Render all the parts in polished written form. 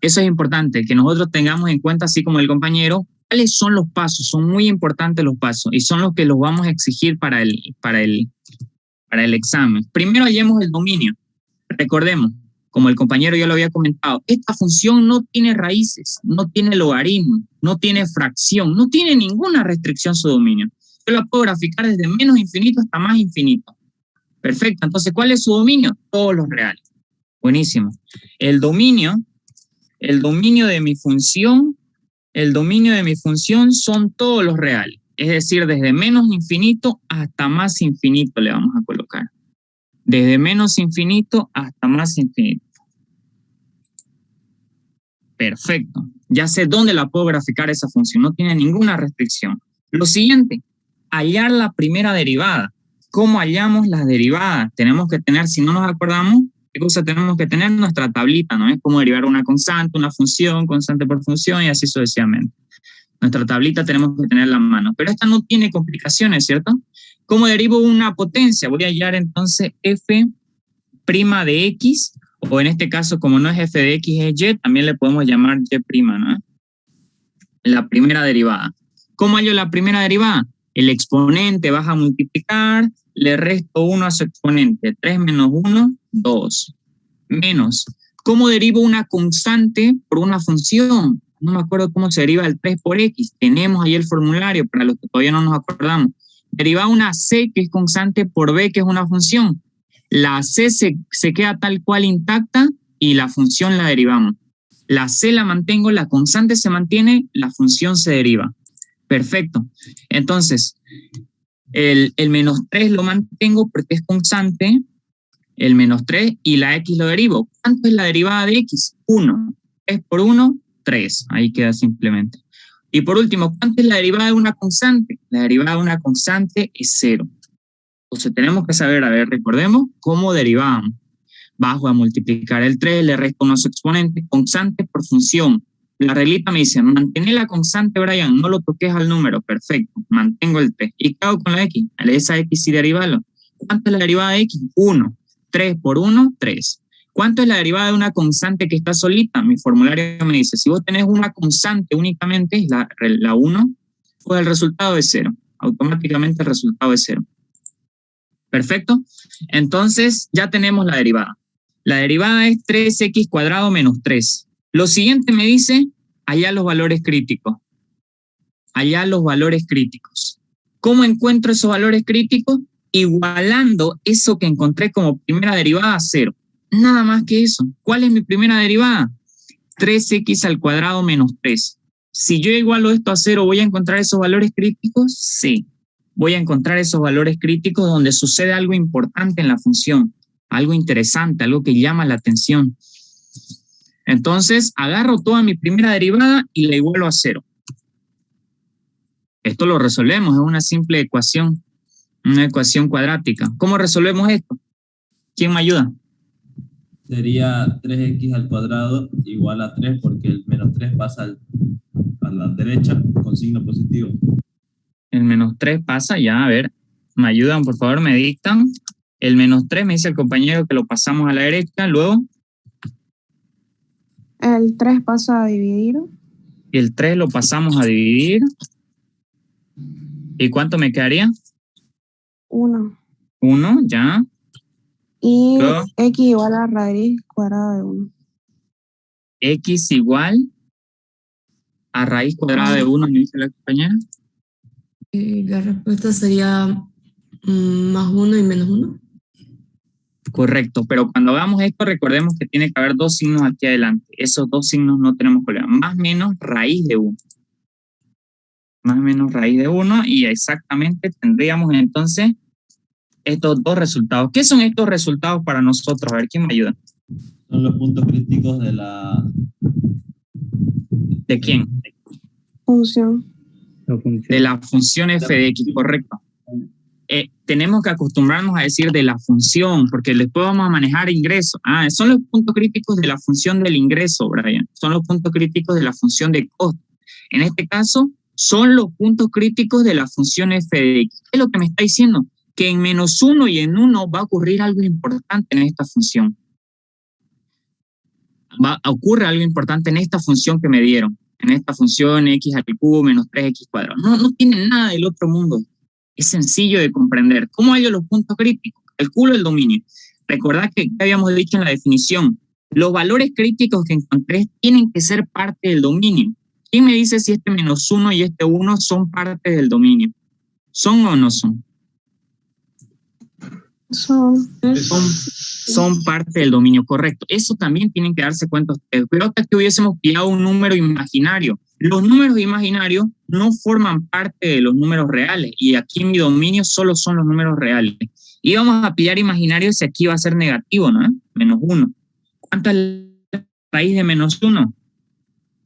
Eso es importante, que nosotros tengamos en cuenta, así como el compañero, cuáles son los pasos. Son muy importantes los pasos y son los que los vamos a exigir para el examen. Primero hallemos el dominio. Recordemos, como el compañero ya lo había comentado, esta función no tiene raíces, no tiene logaritmo, no tiene fracción, no tiene ninguna restricción su dominio. Yo la puedo graficar desde menos infinito hasta más infinito. Perfecto. Entonces, ¿cuál es su dominio? Todos los reales. Buenísimo. El dominio de mi función, son todos los reales. Es decir, desde menos infinito hasta más infinito le vamos a colocar. Desde menos infinito hasta más infinito. Perfecto. Ya sé dónde la puedo graficar esa función. No tiene ninguna restricción. Lo siguiente, hallar la primera derivada. ¿Cómo hallamos las derivadas? Tenemos que tener, si no nos acordamos, ¿qué cosa tenemos que tener? Nuestra tablita, ¿no? Es como derivar una constante, una función, constante por función y así sucesivamente. Nuestra tablita tenemos que tenerla a mano. Pero esta no tiene complicaciones, ¿cierto? ¿Cómo derivo una potencia? Voy a hallar entonces f' de x, o en este caso, como no es f de x, es y, también le podemos llamar y', ¿no? La primera derivada. ¿Cómo hallo la primera derivada? El exponente vas a multiplicar, le resto 1 a su exponente. 3 menos 1, 2. Menos. ¿Cómo derivo una constante por una función? No me acuerdo cómo se deriva el 3 por x. Tenemos ahí el formulario para los que todavía no nos acordamos. Deriva una c, que es constante, por b, que es una función. La c se queda tal cual intacta y la función la derivamos. La c la mantengo, la constante se mantiene, la función se deriva. Perfecto. Entonces, el menos 3 lo mantengo porque es constante, el menos 3, y la x lo derivo. ¿Cuánto es la derivada de x? 1. 3 por 1, 3. Ahí queda simplemente. Y por último, ¿cuánto es la derivada de una constante? La derivada de una constante es 0. Entonces tenemos que saber, a ver, recordemos cómo derivamos. Bajo a multiplicar el 3, le resto unos exponentes, constante por función. La reglita me dice, mantén la constante, Brian, no lo toques al número. Perfecto, mantengo el 3. ¿Y qué hago con la x? A esa x y derivarlo. ¿Cuánto es la derivada de x? 1. 3 por 1, 3. ¿Cuánto es la derivada de una constante que está solita? Mi formulario me dice, si vos tenés una constante únicamente, es la 1, pues el resultado es 0. Automáticamente el resultado es 0. Perfecto. Entonces ya tenemos la derivada. La derivada es 3x cuadrado menos 3. Lo siguiente me dice, hallar los valores críticos. Hallar los valores críticos. ¿Cómo encuentro esos valores críticos? Igualando eso que encontré como primera derivada a 0. Nada más que eso. ¿Cuál es mi primera derivada? 3x al cuadrado menos 3. Si yo igualo esto a 0, ¿voy a encontrar esos valores críticos? Sí. Voy a encontrar esos valores críticos donde sucede algo importante en la función, algo interesante, algo que llama la atención. Entonces, agarro toda mi primera derivada y la igualo a 0. Esto lo resolvemos, es una simple ecuación, una ecuación cuadrática. ¿Cómo resolvemos esto? ¿Quién me ayuda? Sería 3x al cuadrado igual a 3 porque el menos 3 pasa a la derecha con signo positivo. El menos 3 pasa ya, a ver, me ayudan, por favor, me dictan. El menos 3 me dice el compañero que lo pasamos a la derecha, luego. El 3 pasa a dividir. El 3 lo pasamos a dividir. ¿Y cuánto me quedaría? 1. 1, ya. Y Luego, x igual a raíz cuadrada de 1. X igual a raíz cuadrada de 1, me dice la compañera. La respuesta sería más 1 y menos 1. Correcto, pero cuando hagamos esto recordemos que tiene que haber dos signos aquí adelante. Esos dos signos no tenemos problema. Más menos raíz de 1. Más menos raíz de 1 y exactamente tendríamos entonces estos dos resultados. ¿Qué son estos resultados para nosotros? A ver, ¿quién me ayuda? Son los puntos críticos de la... ¿De quién? Función. De la función f de x, correcto. Tenemos que acostumbrarnos a decir de la función, porque después vamos a manejar ingreso. Son los puntos críticos de la función del ingreso, Brian. Son los puntos críticos de la función de costo. En este caso, son los puntos críticos de la función f de x. ¿Qué es lo que me está diciendo? Que en menos 1 y en 1 va a ocurrir algo importante en esta función. ocurre algo importante en esta función que me dieron, en esta función x al cubo menos 3x cuadrado. No tiene nada del otro mundo. Es sencillo de comprender. ¿Cómo hallo los puntos críticos? Calculo el dominio. Recordad que habíamos dicho en la definición, los valores críticos que encontré tienen que ser parte del dominio. ¿Quién me dice si este menos 1 y este 1 son parte del dominio? ¿Son o no son? Son parte del dominio, correcto. Eso también tienen que darse cuenta ustedes. Pero hasta que hubiésemos pillado un número imaginario. Los números imaginarios no forman parte de los números reales. Y aquí en mi dominio solo son los números reales. Y vamos a pillar imaginarios y aquí va a ser negativo, ¿no? Menos 1. ¿Cuánto es la raíz de menos 1?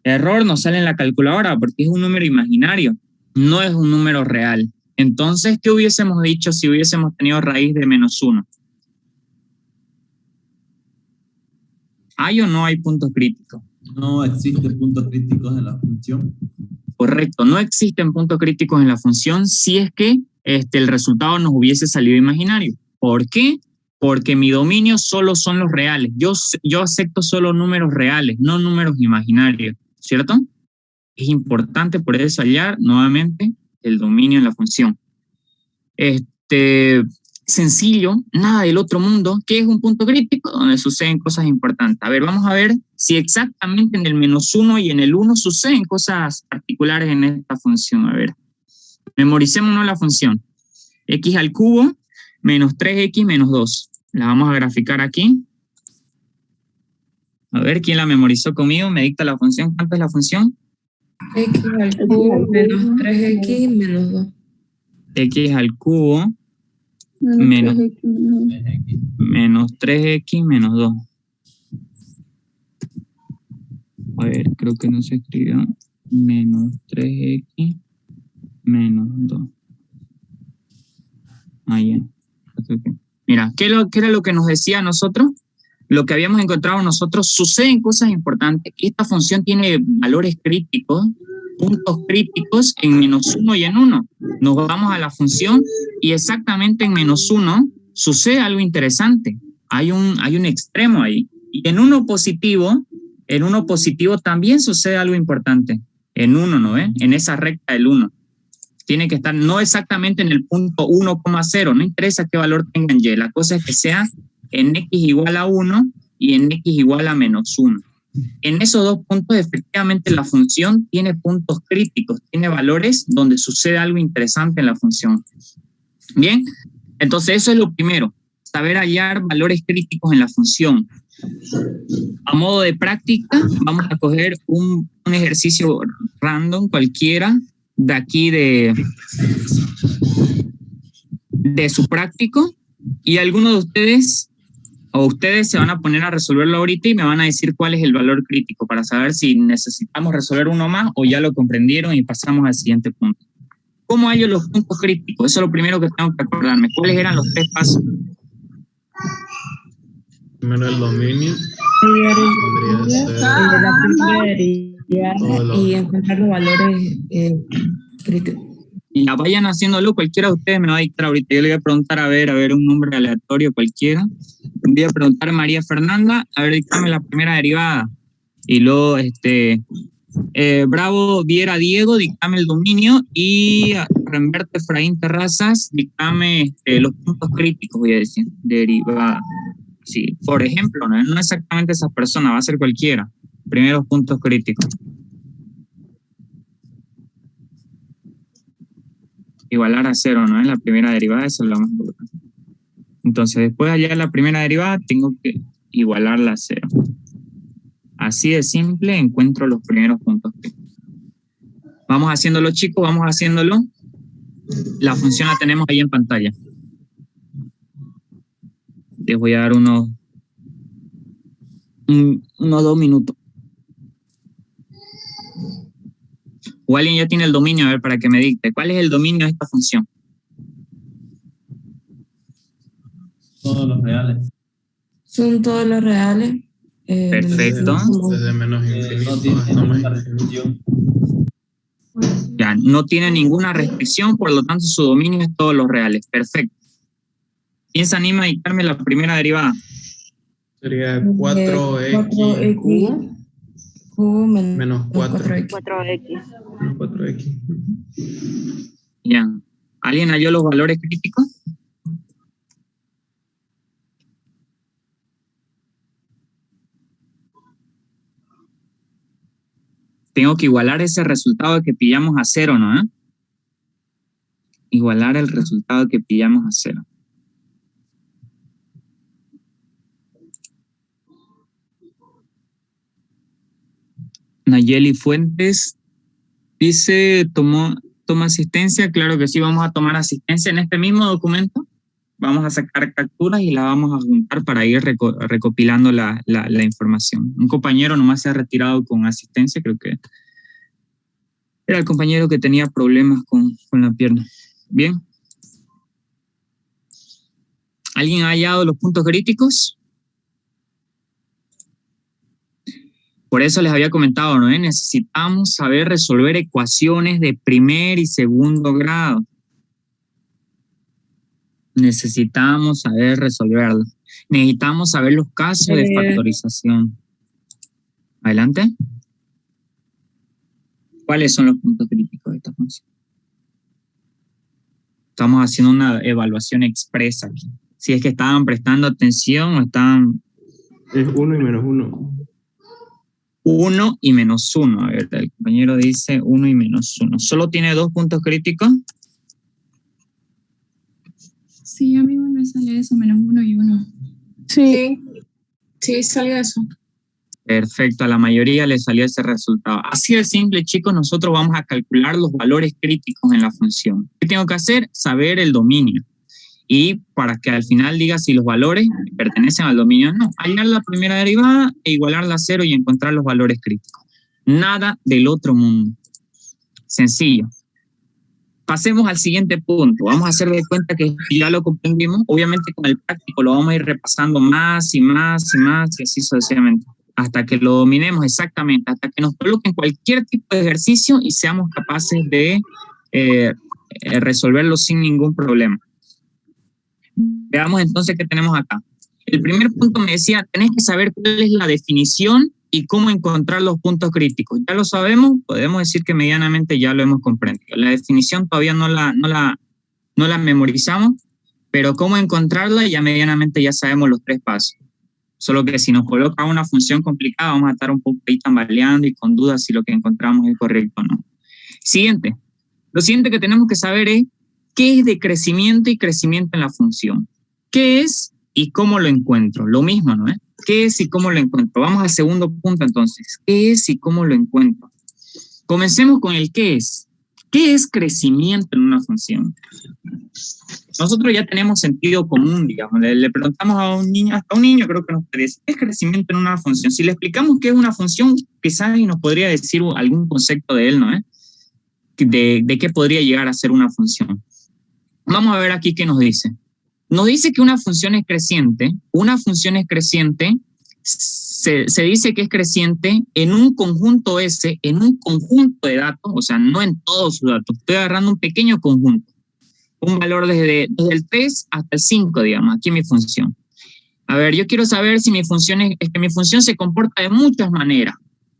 Error, no sale en la calculadora porque es un número imaginario. No es un número real. Entonces, ¿qué hubiésemos dicho si hubiésemos tenido raíz de menos 1? ¿Hay o no hay puntos críticos? No existen puntos críticos en la función. Correcto, no existen puntos críticos en la función si es que el resultado nos hubiese salido imaginario. ¿Por qué? Porque mi dominio solo son los reales. Yo acepto solo números reales, no números imaginarios, ¿cierto? Es importante por eso hallar nuevamente el dominio en la función. Sencillo, nada del otro mundo. ¿Qué es un punto crítico? Donde suceden cosas importantes. A ver, vamos a ver si exactamente en el menos 1 y en el 1 suceden cosas particulares en esta función. A ver, memoricémonos la función. X al cubo menos 3x menos 2. La vamos a graficar aquí. A ver, ¿quién la memorizó conmigo? Me dicta la función. ¿Cuánto es la función? X al cubo menos 3x menos 2. X al cubo menos 3x menos 2. A ver, creo que no se escribió. Menos 3x menos 2. Ya. Mira, ¿qué era lo que nos decía a nosotros? Lo que habíamos encontrado nosotros, suceden cosas importantes. Esta función tiene valores críticos, puntos críticos en menos 1 y en 1. Nos vamos a la función y exactamente en menos 1 sucede algo interesante. Hay un extremo ahí. Y en 1 positivo también sucede algo importante. En 1, ¿no ven? En esa recta del 1. Tiene que estar no exactamente en el punto 1,0. No interesa qué valor tenga en y. La cosa es que sea en x igual a 1 y en x igual a menos 1. En esos dos puntos, efectivamente, la función tiene puntos críticos, tiene valores donde sucede algo interesante en la función. Bien, entonces eso es lo primero, saber hallar valores críticos en la función. A modo de práctica, vamos a coger un ejercicio random cualquiera de aquí de su práctico y alguno de ustedes se van a poner a resolverlo ahorita y me van a decir cuál es el valor crítico para saber si necesitamos resolver uno más o ya lo comprendieron y pasamos al siguiente punto. ¿Cómo hallo los puntos críticos? Eso es lo primero que tengo que acordarme. ¿Cuáles eran los 3 pasos? Primero el dominio. Y encontrar los valores críticos. Y ya vayan haciéndolo, cualquiera de ustedes me va a dictar ahorita. Yo le voy a preguntar, a ver, un nombre aleatorio cualquiera. Voy a preguntar a María Fernanda, a ver, dictame la primera derivada. Y luego, Bravo Viera Diego, dictame el dominio. Y Remberte Efraín Terrazas, dictame los puntos críticos, voy a decir, derivada. Sí, por ejemplo, no exactamente esa persona, va a ser cualquiera. Primeros puntos críticos. Igualar a 0, ¿no? Es la primera derivada, eso es lo más importante. Entonces, después de hallar la primera derivada, tengo que igualarla a 0. Así de simple encuentro los primeros puntos. Vamos haciéndolo, chicos, vamos haciéndolo. La función la tenemos ahí en pantalla. Les voy a dar unos 2 minutos. O alguien ya tiene el dominio, a ver, para que me dicte. ¿Cuál es el dominio de esta función? Todos los reales. Son todos los reales. Perfecto. Desde menos infinito No tiene hasta ninguna más restricción. Ya, no tiene ninguna restricción, por lo tanto su dominio es todos los reales. Perfecto. ¿Quién se anima a dictarme la primera derivada? Sería 4x cubo cubo menos 4. 4x. 4x. Menos 4x. Ya. ¿Alguien halló los valores críticos? Tengo que igualar ese resultado que pillamos a 0, ¿no? Igualar el resultado que pillamos a 0. Nayeli Fuentes dice, toma asistencia. Claro que sí, vamos a tomar asistencia en este mismo documento. Vamos a sacar capturas y la vamos a juntar para ir recopilando la información. Un compañero nomás se ha retirado con asistencia, creo que era el compañero que tenía problemas con la pierna. Bien. ¿Alguien ha hallado los puntos críticos? Por eso les había comentado, ¿no? Necesitamos saber resolver ecuaciones de primer y segundo grado. Necesitamos saber resolverlo. Necesitamos saber los casos de factorización. Adelante. ¿Cuáles son los puntos críticos de esta función? Estamos haciendo una evaluación expresa aquí. Si es que estaban prestando atención o estaban... Es 1 y menos 1. 1 y menos 1. A ver, el compañero dice 1 y menos 1. ¿Solo tiene 2 puntos críticos? Sí, a mí me sale eso, menos 1 y 1. Sí. Sí, sale eso. Perfecto, a la mayoría le salió ese resultado. Así de simple, chicos, nosotros vamos a calcular los valores críticos en la función. ¿Qué tengo que hacer? Saber el dominio. Y para que al final diga si los valores pertenecen al dominio o no. Hallar la primera derivada e igualarla a 0 y encontrar los valores críticos. Nada del otro mundo. Sencillo. Pasemos al siguiente punto. Vamos a hacer de cuenta que ya lo comprendimos. Obviamente con el práctico lo vamos a ir repasando más y más y más y así sucesivamente. Hasta que lo dominemos exactamente, hasta que nos coloquen cualquier tipo de ejercicio y seamos capaces de resolverlo sin ningún problema. Veamos entonces qué tenemos acá. El primer punto me decía, tenés que saber cuál es la definición y cómo encontrar los puntos críticos. Ya lo sabemos, podemos decir que medianamente ya lo hemos comprendido. La definición todavía no la memorizamos, pero cómo encontrarla ya medianamente ya sabemos los 3 pasos. Solo que si nos coloca una función complicada, vamos a estar un poco ahí tambaleando y con dudas si lo que encontramos es correcto o no. Siguiente. Lo siguiente que tenemos que saber es qué es decrecimiento y crecimiento en la función. ¿Qué es y cómo lo encuentro? Lo mismo, ¿no? ¿Qué es y cómo lo encuentro? Vamos al segundo punto entonces. ¿Qué es y cómo lo encuentro? Comencemos con el qué es. ¿Qué es crecimiento en una función? Nosotros ya tenemos sentido común, digamos. Le preguntamos a un niño, hasta un niño creo que nos puede decir, ¿qué es crecimiento en una función? Si le explicamos qué es una función, quizás nos podría decir algún concepto de él, ¿no? De qué podría llegar a ser una función. Vamos a ver aquí qué nos dice. Nos dice que una función es creciente. Una función es creciente, se dice que es creciente en un conjunto S, en un conjunto de datos, o sea, no en todos sus datos. Estoy agarrando un pequeño conjunto. Un valor desde el 3 hasta el 5, digamos, aquí mi función. A ver, yo quiero saber si mi función es que mi función se comporta de muchas maneras.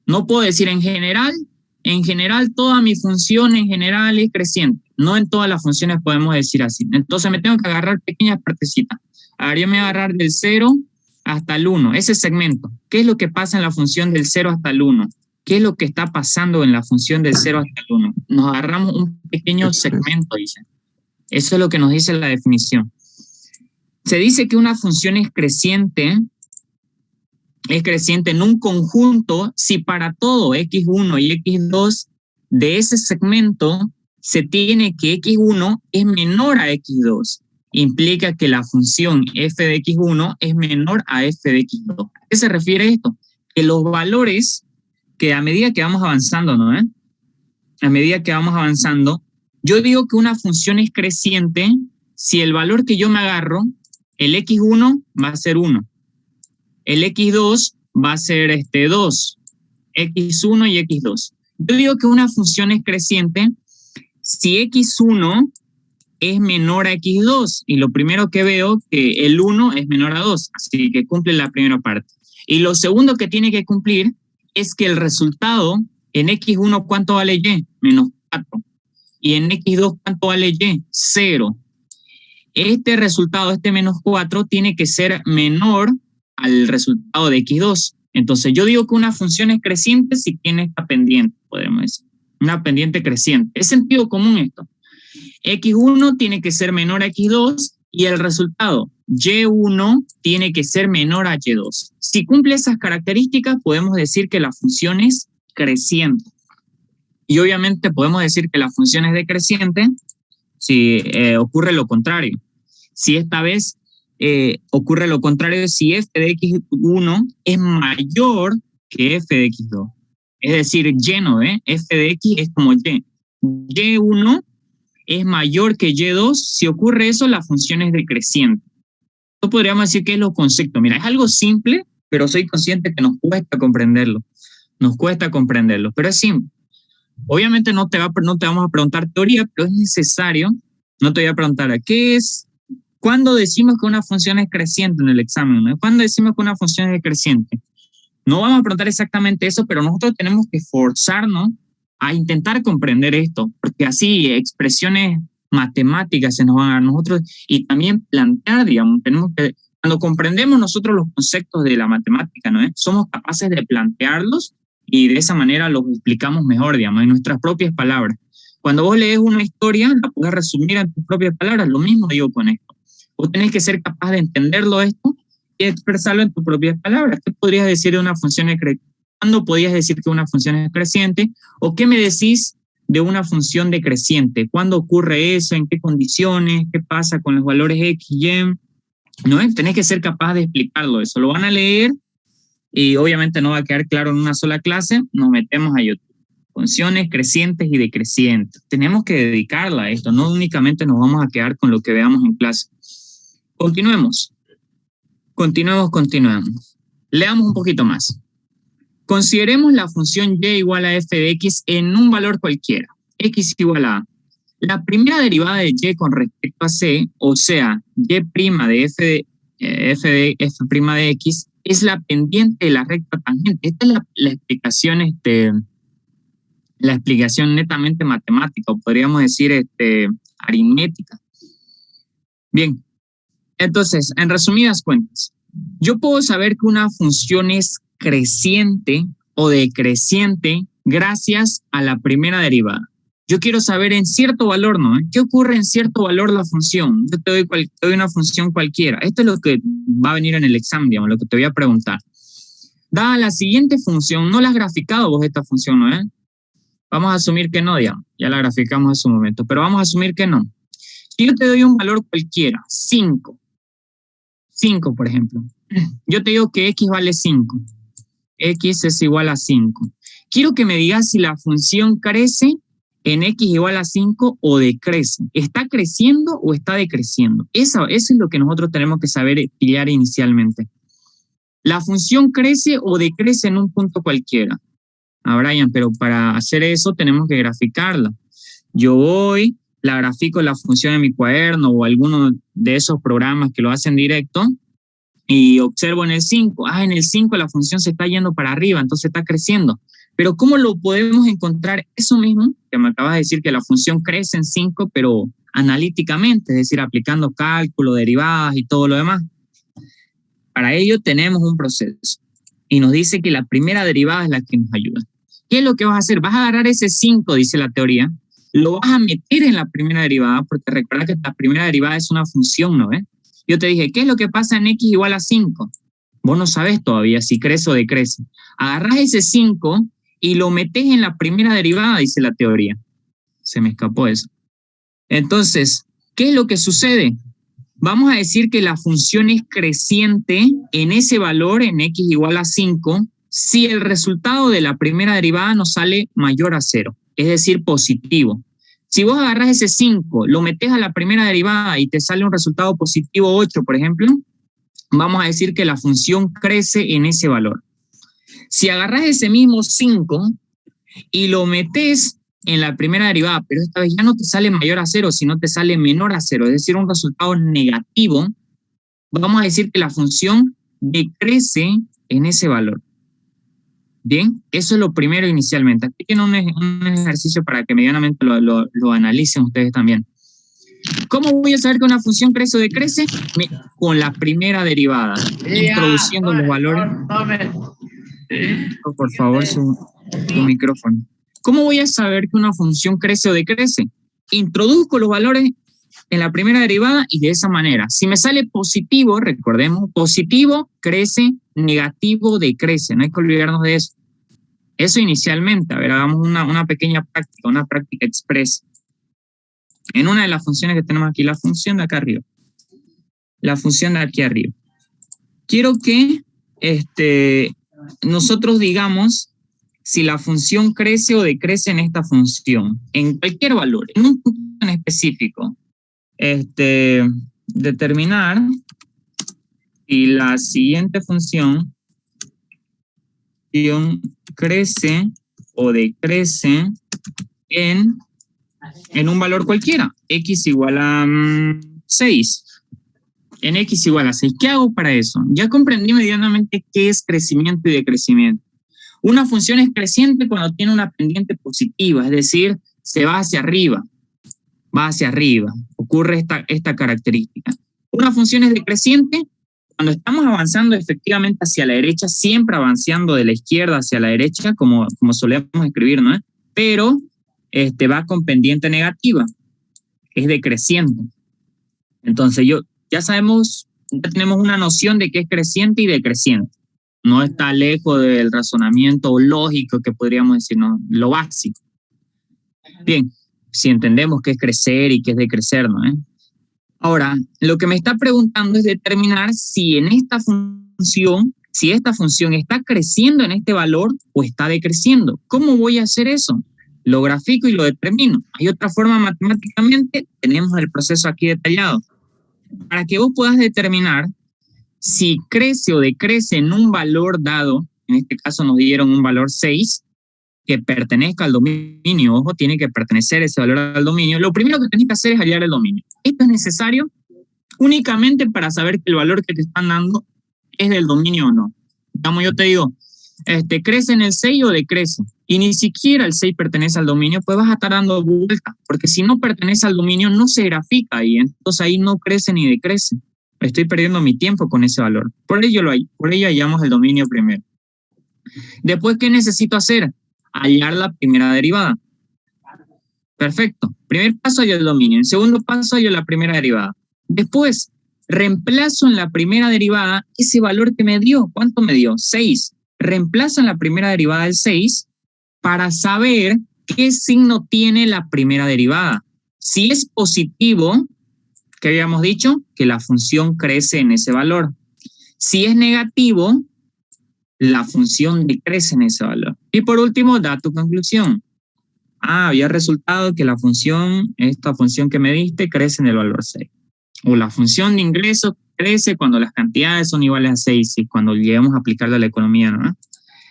No puedo decir en general, toda mi función en general es creciente. No en todas las funciones podemos decir así. Entonces me tengo que agarrar pequeñas partecitas. A ver, yo me voy a agarrar del 0 hasta el 1, ese segmento. ¿Qué es lo que pasa en la función del 0 hasta el 1? ¿Qué es lo que está pasando en la función del 0 hasta el 1? Nos agarramos un pequeño segmento, dice. Eso es lo que nos dice la definición. Se dice que una función es creciente en un conjunto si para todo x1 y x2 de ese segmento se tiene que x1 es menor a x2. Implica que la función f de x1 es menor a f de x2. ¿A qué se refiere esto? Que los valores que a medida que vamos avanzando, ¿no? A medida que vamos avanzando, yo digo que una función es creciente si el valor que yo me agarro, el x1 va a ser 1, el x2 va a ser 2, x1 y x2. Yo digo que una función es creciente si x1 es menor a x2. Y lo primero que veo que el 1 es menor a 2, así que cumple la primera parte. Y lo segundo que tiene que cumplir es que el resultado en x1, ¿cuánto vale y? Menos 4. Y en x2, ¿cuánto vale y? 0. Este resultado, este menos 4, tiene que ser menor al resultado de x2. Entonces, yo digo que una función es creciente si tiene esta pendiente, podemos decir. Una pendiente creciente. Es sentido común esto. x1 tiene que ser menor a x2 y el resultado y1 tiene que ser menor a y2. Si cumple esas características, podemos decir que la función es creciente. Y obviamente podemos decir que la función es decreciente si ocurre lo contrario. Si esta vez ocurre lo contrario, si f de x1 es mayor que f de x2. Es decir, lleno, f de x es como y. y1 es mayor que y2. Si ocurre eso, la función es decreciente. Esto podríamos decir que es lo concepto. Mira, es algo simple, pero soy consciente que nos cuesta comprenderlo. Nos cuesta comprenderlo, pero es simple. Obviamente no te vamos a preguntar teoría, pero es necesario. No te voy a preguntar ¿qué es? ¿Cuándo decimos que una función es creciente en el examen? ¿No? ¿Cuándo decimos que una función es decreciente? No vamos a preguntar exactamente eso, pero nosotros tenemos que esforzarnos a intentar comprender esto, porque así expresiones matemáticas se nos van a dar nosotros y también plantear, digamos, tenemos que, cuando comprendemos nosotros los conceptos de la matemática, ¿no? Somos capaces de plantearlos y de esa manera los explicamos mejor, digamos, en nuestras propias palabras. Cuando vos lees una historia, la puedes resumir en tus propias palabras, lo mismo digo con esto. Vos tenés que ser capaz de entenderlo esto y expresarlo en tus propias palabras. ¿Qué podrías decir de una función creciente? ¿Cuándo podías decir que una función es creciente? ¿O qué me decís de una función decreciente? ¿Cuándo ocurre eso? ¿En qué condiciones? ¿Qué pasa con los valores x, y? ¿No? Tenés que ser capaz de explicarlo eso. Lo van a leer y obviamente no va a quedar claro en una sola clase. Nos metemos a YouTube. Funciones crecientes y decrecientes. Tenemos que dedicarla a esto. No únicamente nos vamos a quedar con lo que veamos en clase. Continuemos. Continuemos. Leamos un poquito más. Consideremos la función y igual a f de x en un valor cualquiera. X igual a. La primera derivada de y con respecto a c, o sea, y' de f de f' de x, es la pendiente de la recta tangente. Esta es la explicación netamente matemática, o podríamos decir aritmética. Bien, entonces, en resumidas cuentas, yo puedo saber que una función es creciente o decreciente gracias a la primera derivada. Yo quiero saber en cierto valor, ¿no? ¿Qué ocurre en cierto valor la función? Yo te doy una función cualquiera. Esto es lo que va a venir en el examen, digamos, lo que te voy a preguntar. Dada la siguiente función, no la has graficado vos esta función, ¿no? Vamos a asumir que no, digamos. Ya la graficamos hace un momento, pero vamos a asumir que no. Si yo te doy un valor cualquiera, 5, por ejemplo. Yo te digo que x vale 5. X es igual a 5. Quiero que me digas si la función crece en x igual a 5 o decrece. ¿Está creciendo o está decreciendo? Eso es lo que nosotros tenemos que saber pillar inicialmente. ¿La función crece o decrece en un punto cualquiera? Brian, pero para hacer eso tenemos que graficarla. Yo voy, la grafico la función en mi cuaderno o alguno de esos programas que lo hacen directo y observo en el 5. En el 5 la función se está yendo para arriba, entonces está creciendo. Pero ¿cómo lo podemos encontrar? Eso mismo que me acabas de decir, que la función crece en 5, pero analíticamente, es decir, aplicando cálculo, derivadas y todo lo demás. Para ello tenemos un proceso y nos dice que la primera derivada es la que nos ayuda. ¿Qué es lo que vas a hacer? Vas a agarrar ese 5, dice la teoría, lo vas a meter en la primera derivada, porque recuerda que la primera derivada es una función, ¿no? Yo te dije, ¿qué es lo que pasa en x igual a 5? Vos no sabés todavía si crece o decrece. Agarrás ese 5 y lo metés en la primera derivada, dice la teoría. Se me escapó eso. Entonces, ¿qué es lo que sucede? Vamos a decir que la función es creciente en ese valor, en x igual a 5, si el resultado de la primera derivada nos sale mayor a 0, es decir, positivo. Si vos agarrás ese 5, lo metés a la primera derivada y te sale un resultado positivo 8, por ejemplo, vamos a decir que la función crece en ese valor. Si agarrás ese mismo 5 y lo metés en la primera derivada, pero esta vez ya no te sale mayor a 0, sino te sale menor a 0, es decir, un resultado negativo, vamos a decir que la función decrece en ese valor. Bien, eso es lo primero inicialmente. Aquí tiene un ejercicio para que medianamente lo analicen ustedes también. ¿Cómo voy a saber que una función crece o decrece? Con la primera derivada, introduciendo los valores. Por favor, su micrófono. ¿Cómo voy a saber que una función crece o decrece? Introduzco los valores en la primera derivada y de esa manera. Si me sale positivo, recordemos, positivo crece, negativo decrece. No hay que olvidarnos de eso. Eso inicialmente. A ver, hagamos una pequeña práctica, una práctica express. En una de las funciones que tenemos aquí, la función de acá arriba. La función de aquí arriba. Quiero que nosotros digamos si la función crece o decrece en esta función, en cualquier valor, en un punto en específico. Determinar si la siguiente función crece o decrece en un valor cualquiera, x igual a 6. En x igual a 6. ¿Qué hago para eso? Ya comprendí medianamente qué es crecimiento y decrecimiento. Una función es creciente cuando tiene una pendiente positiva, es decir, se va hacia arriba. Va hacia arriba. Ocurre esta característica. Una función es decreciente cuando estamos avanzando efectivamente hacia la derecha, siempre avanzando de la izquierda hacia la derecha, como solemos escribir, ¿no? Pero va con pendiente negativa. Es decreciente. Entonces, ya sabemos, ya tenemos una noción de qué es creciente y decreciente. No está lejos del razonamiento lógico que podríamos decir, no, lo básico. Bien, si entendemos qué es crecer y qué es decrecer, ¿no? Ahora, lo que me está preguntando es determinar si en esta función, si esta función está creciendo en este valor o está decreciendo. ¿Cómo voy a hacer eso? Lo grafico y lo determino. Hay otra forma matemáticamente, tenemos el proceso aquí detallado. Para que vos puedas determinar si crece o decrece en un valor dado, en este caso nos dieron un valor 6, que pertenezca al dominio, ojo, tiene que pertenecer ese valor al dominio, lo primero que tenés que hacer es hallar el dominio. Esto es necesario únicamente para saber que el valor que te están dando es del dominio o no. Como yo te digo, ¿crece en el 6 o decrece? Y ni siquiera el 6 pertenece al dominio, pues vas a estar dando vuelta, porque si no pertenece al dominio no se grafica y entonces ahí no crece ni decrece. Estoy perdiendo mi tiempo con ese valor. Por ello hallamos el dominio primero. Después, ¿qué necesito hacer? Hallar la primera derivada. Perfecto. Primer paso, hallo el dominio. En segundo paso, hallo la primera derivada. Después, reemplazo en la primera derivada ese valor que me dio. ¿Cuánto me dio? 6. Reemplazo en la primera derivada el 6 para saber qué signo tiene la primera derivada. Si es positivo, ¿qué habíamos dicho? Que la función crece en ese valor. Si es negativo, la función decrece en ese valor. Y por último, da tu conclusión. Había resultado que esta función que me diste crece en el valor 6. O la función de ingreso crece cuando las cantidades son iguales a 6 y cuando lleguemos a aplicarla a la economía, ¿no?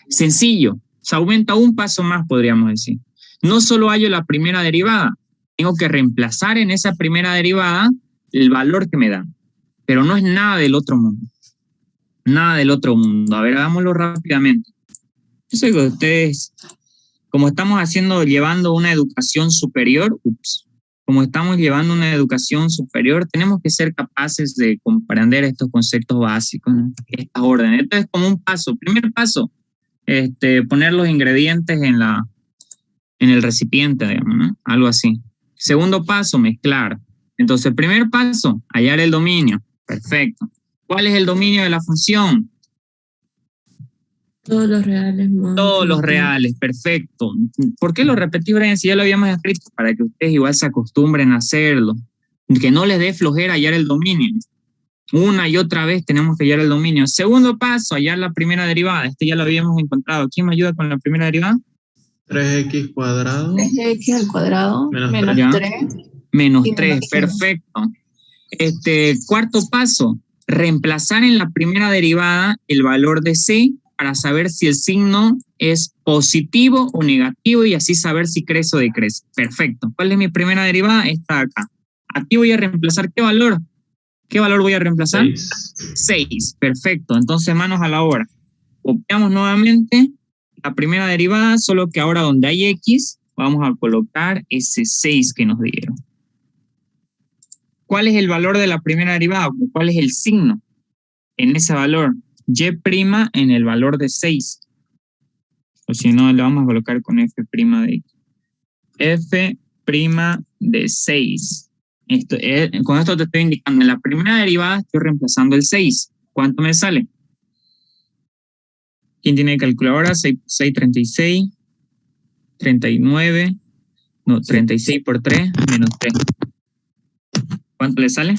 Sencillo. Se aumenta un paso más, podríamos decir. No solo hallo la primera derivada, tengo que reemplazar en esa primera derivada el valor que me dan. Pero no es nada del otro mundo. Nada del otro mundo. A ver, hagámoslo rápidamente. Yo sé que ustedes, como estamos llevando una educación superior, tenemos que ser capaces de comprender estos conceptos básicos, ¿no? Estas órdenes. Esto es como un paso. Primer paso, poner los ingredientes en el recipiente, digamos, ¿no? Algo así. Segundo paso, mezclar. Entonces, primer paso, hallar el dominio. Perfecto. ¿Cuál es el dominio de la función? Todos los reales. Todos los reales, perfecto. ¿Por qué lo repetí, Brian? Si ya lo habíamos escrito, para que ustedes igual se acostumbren a hacerlo. Que no les dé flojera hallar el dominio. Una y otra vez tenemos que hallar el dominio. Segundo paso, hallar la primera derivada. Ya lo habíamos encontrado. ¿Quién me ayuda con la primera derivada? 3x cuadrado. 3x al cuadrado menos 3. Menos 3, perfecto. Cuarto paso, reemplazar en la primera derivada el valor de C para saber si el signo es positivo o negativo y así saber si crece o decrece. Perfecto. ¿Cuál es mi primera derivada? Esta de acá. Aquí voy a reemplazar ¿qué valor? ¿Qué valor voy a reemplazar? 6. Perfecto. Entonces, manos a la obra. Copiamos nuevamente la primera derivada, solo que ahora donde hay X, vamos a colocar ese 6 que nos dieron. ¿Cuál es el valor de la primera derivada? ¿Cuál es el signo en ese valor? Y' en el valor de 6. O si no, le vamos a colocar con F' de X. F' de 6. Con esto te estoy indicando, en la primera derivada estoy reemplazando el 6. ¿Cuánto me sale? ¿Quién tiene calculadora? 6, 36, 39, no, 36 por 3, menos 3. ¿Cuánto le sale?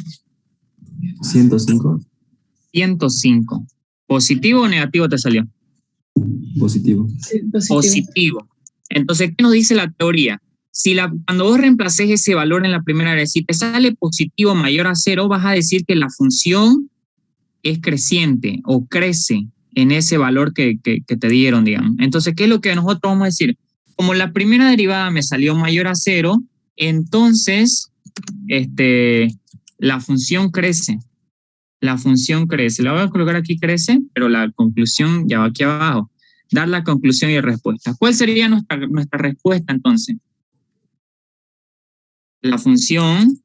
105. 105. ¿Positivo o negativo te salió? Positivo. Sí, Positivo. Entonces, ¿qué nos dice la teoría? Cuando vos reemplaces ese valor en la primera vez, si te sale positivo mayor a 0, vas a decir que la función es creciente o crece en ese valor que te dieron, digamos. Entonces, ¿qué es lo que nosotros vamos a decir? Como la primera derivada me salió mayor a 0, entonces la función crece. La función crece. La voy a colocar aquí crece, pero la conclusión ya va aquí abajo. Dar la conclusión y respuesta. ¿Cuál sería nuestra respuesta entonces? La función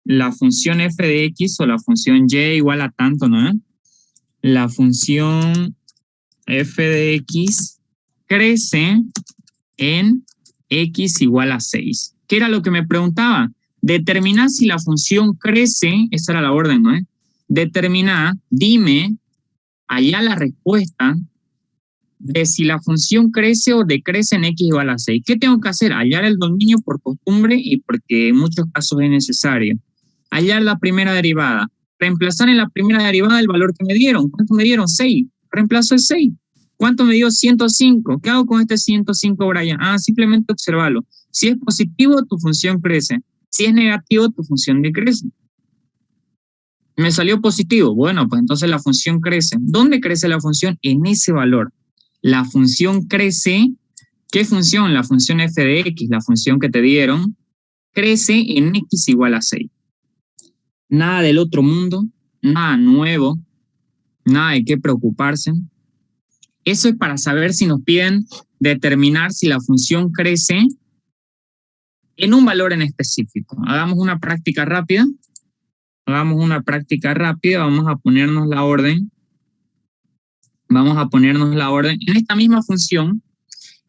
f de x o la función y igual a tanto, ¿no? La función f de x crece en x igual a 6. ¿Qué era lo que me preguntaba? Determinar si la función crece, esa era la orden, ¿no? Determinar, dime, allá la respuesta de si la función crece o decrece en x igual a 6. ¿Qué tengo que hacer? Hallar el dominio por costumbre y porque en muchos casos es necesario. Hallar la primera derivada. Reemplazar en la primera derivada el valor que me dieron. ¿Cuánto me dieron? 6. Reemplazo el 6. ¿Cuánto me dio? 105. ¿Qué hago con este 105, Brian? Simplemente observarlo. Si es positivo, tu función crece. Si es negativo, tu función decrece. Me salió positivo. Bueno, pues entonces la función crece. ¿Dónde crece la función? En ese valor. La función crece. ¿Qué función? La función f de x, la función que te dieron, crece en x igual a 6. Nada del otro mundo, nada nuevo, nada de qué preocuparse. Eso es para saber si nos piden determinar si la función crece en un valor en específico. Hagamos una práctica rápida. Vamos a ponernos la orden. En esta misma función,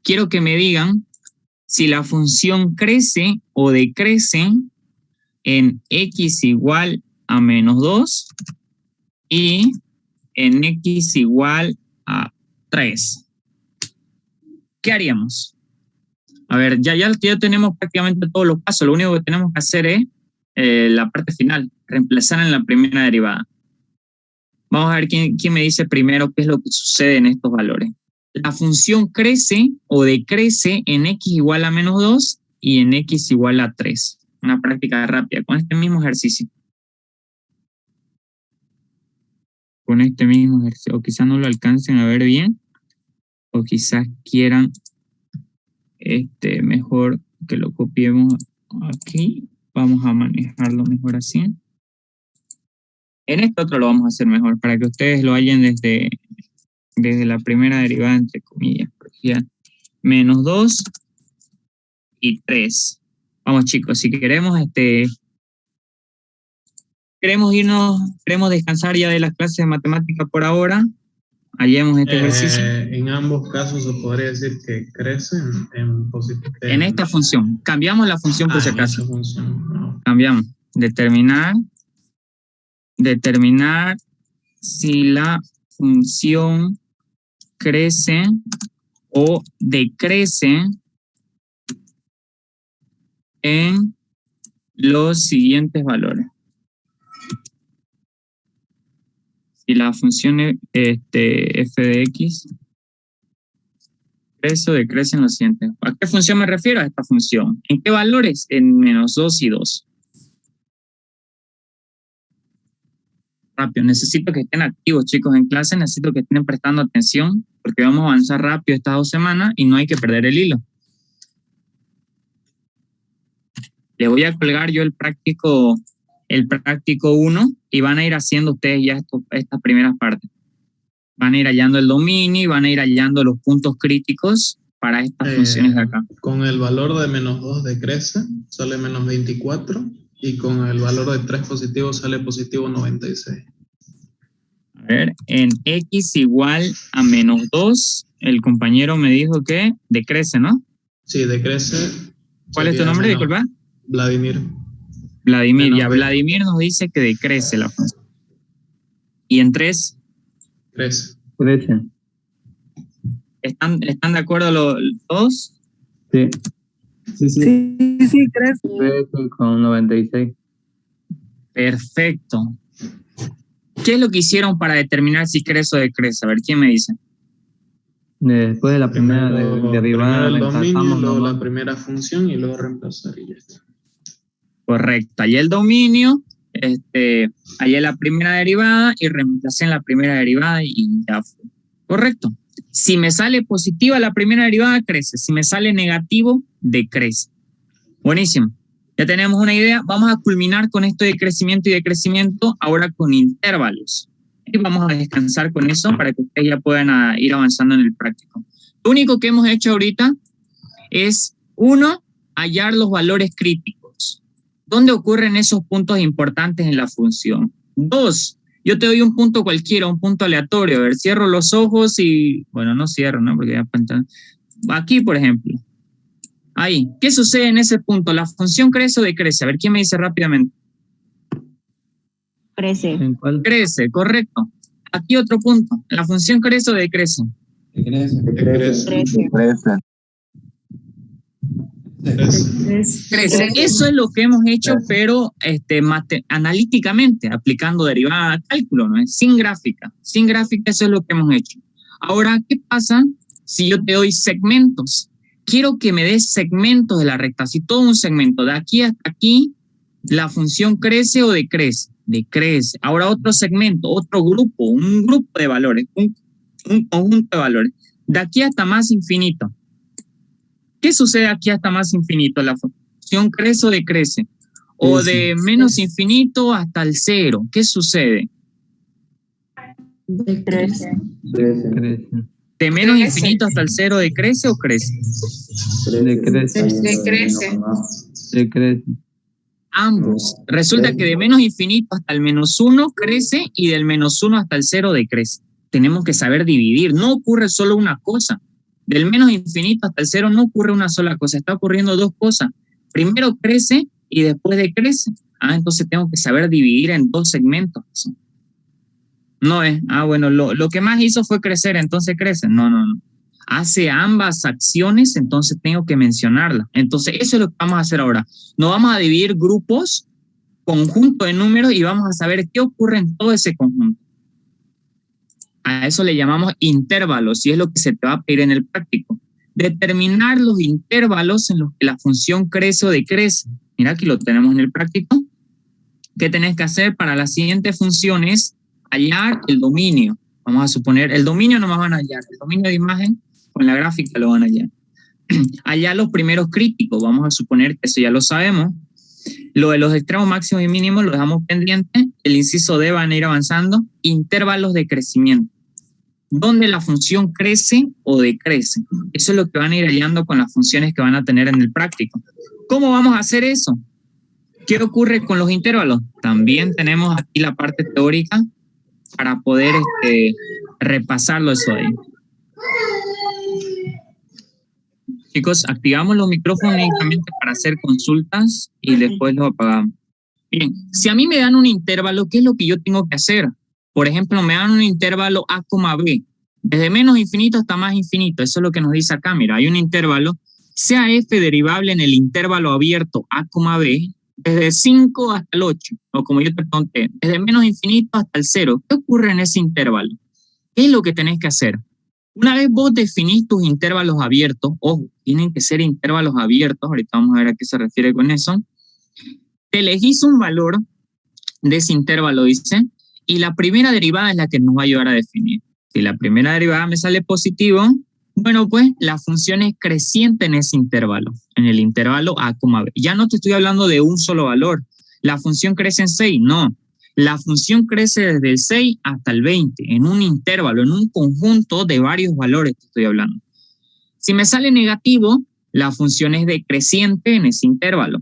quiero que me digan si la función crece o decrece en x igual a menos 2 y en x igual a 3. ¿Qué haríamos? A ver, ya tenemos prácticamente todos los pasos. Lo único que tenemos que hacer es la parte final, reemplazar en la primera derivada. Vamos a ver quién me dice primero qué es lo que sucede en estos valores. La función crece o decrece en x igual a menos 2 y en x igual a 3. Una práctica rápida con este mismo ejercicio. O quizás no lo alcancen a ver bien, o quizás quieran mejor que lo copiemos aquí. Vamos a manejarlo mejor así. En este otro lo vamos a hacer mejor, para que ustedes lo hallen desde la primera derivada, entre comillas. Menos 2 y 3. Vamos, chicos, si queremos queremos descansar ya de las clases de matemática por ahora, hallemos este ejercicio. En ambos casos se podría decir que crecen en positivo. En esta función. Cambiamos la función por si acaso. En esta función, no. Cambiamos. Determinar si la función crece o decrece en los siguientes valores. Si la función f de x crece o decrece en los siguientes. ¿A qué función me refiero? A esta función. ¿En qué valores? En menos 2 y 2. rápido. Necesito que estén activos, chicos, en clase. Necesito que estén prestando atención porque vamos a avanzar rápido estas 2 semanas y no hay que perder el hilo. Les voy a colgar yo el práctico 1 y van a ir haciendo ustedes ya estas primeras partes. Van a ir hallando el dominio y van a ir hallando los puntos críticos para estas funciones de acá. Con el valor de menos 2 decrece, sale menos 24, y con el valor de 3 positivo sale positivo 96. A ver, en x igual a menos 2, el compañero me dijo que decrece, ¿no? Sí, decrece. ¿Cuál es tu nombre, disculpa? Vladimir. Vladimir, Menos ya 20. Vladimir nos dice que decrece la función. ¿Y en 3? Crece. Crece. ¿Están de acuerdo los dos? Sí. Sí, crece. Crece con 96. Perfecto. ¿Qué es lo que hicieron para determinar si crece o decrece? A ver, ¿quién me dice? Después de la primera derivada, Primero el dominio, reemplazamos luego nomás. la primera función y luego reemplazar y ya está. Correcto. Hallé el dominio, hallé la primera derivada y reemplacé en la primera derivada y ya fue. Correcto. Si me sale positiva la primera derivada, crece. Si me sale negativo, decrece. Buenísimo. Ya tenemos una idea. Vamos a culminar con esto de crecimiento y decrecimiento ahora con intervalos. Y vamos a descansar con eso para que ustedes ya puedan ir avanzando en el práctico. Lo único que hemos hecho ahorita es, 1, hallar los valores críticos. ¿Dónde ocurren esos puntos importantes en la función? 2, yo te doy un punto cualquiera, un punto aleatorio. A ver, cierro los ojos y... Bueno, no cierro, ¿no? Porque ya cuentan. Aquí, por ejemplo. Ahí. ¿Qué sucede en ese punto? ¿La función crece o decrece? A ver, ¿quién me dice rápidamente? Crece. ¿En cuál? Crece, correcto. Aquí otro punto. ¿La función crece o decrece? Decrece. Crece. Crece. Eso es lo que hemos hecho, pero analíticamente, aplicando derivada, cálculo, ¿no? Sin gráfica. Sin gráfica, eso es lo que hemos hecho. Ahora, ¿qué pasa si yo te doy segmentos? Quiero que me des segmentos de la recta, así todo un segmento. De aquí hasta aquí, ¿la función crece o decrece? Decrece. Ahora otro segmento, otro grupo, un grupo de valores, un conjunto de valores. De aquí hasta más infinito. ¿Qué sucede aquí hasta más infinito? ¿La función crece o decrece? O de menos infinito hasta el 0. ¿Qué sucede? Decrece. Crece. ¿De menos infinito hasta el 0 decrece o crece? Decrece. Decrece. Ambos. Resulta que de menos infinito hasta el menos 1 crece y del menos 1 hasta el 0 decrece. Tenemos que saber dividir. No ocurre solo una cosa. Del menos infinito hasta el 0 no ocurre una sola cosa. Está ocurriendo 2 cosas. Primero crece y después decrece. Entonces tengo que saber dividir en 2 segmentos. No es, bueno, lo que más hizo fue crecer, entonces crece. No. Hace ambas acciones, entonces tengo que mencionarla. Entonces eso es lo que vamos a hacer ahora. Nos vamos a dividir grupos, conjunto de números y vamos a saber qué ocurre en todo ese conjunto. A eso le llamamos intervalos y es lo que se te va a pedir en el práctico. Determinar los intervalos en los que la función crece o decrece. Mira, aquí lo tenemos en el práctico. ¿Qué tenés que hacer para las siguientes funciones? Hallar el dominio. Vamos a suponer, el dominio no más van a hallar, el dominio de imagen con la gráfica lo van a hallar. Hallar los primeros críticos, vamos a suponer que eso ya lo sabemos. Lo de los extremos máximos y mínimos lo dejamos pendiente. El inciso D van a ir avanzando. Intervalos de crecimiento. ¿Dónde la función crece o decrece? Eso es lo que van a ir hallando con las funciones que van a tener en el práctico. ¿Cómo vamos a hacer eso? ¿Qué ocurre con los intervalos? También tenemos aquí la parte teórica para poder repasarlo eso ahí. Chicos, activamos los micrófonos únicamente para hacer consultas y después los apagamos. Bien, si a mí me dan un intervalo, ¿qué es lo que yo tengo que hacer? Por ejemplo, me dan un intervalo A, B, desde menos infinito hasta más infinito. Eso es lo que nos dice acá. Mira, hay un intervalo, sea f derivable en el intervalo abierto A, B, desde 5 hasta el 8, o como yo te conté, desde menos infinito hasta el 0. ¿Qué ocurre en ese intervalo? ¿Qué es lo que tenés que hacer? Una vez vos definís tus intervalos abiertos, ojo, tienen que ser intervalos abiertos, ahorita vamos a ver a qué se refiere con eso, te elegís un valor de ese intervalo, dice, Y la primera derivada es la que nos va a ayudar a definir. Si la primera derivada me sale positivo, bueno, pues la función es creciente en ese intervalo, en el intervalo a, b. Ya no te estoy hablando de un solo valor. La función crece en 6, no. La función crece desde el 6 hasta el 20, en un intervalo, en un conjunto de varios valores que estoy hablando. Si me sale negativo, la función es decreciente en ese intervalo.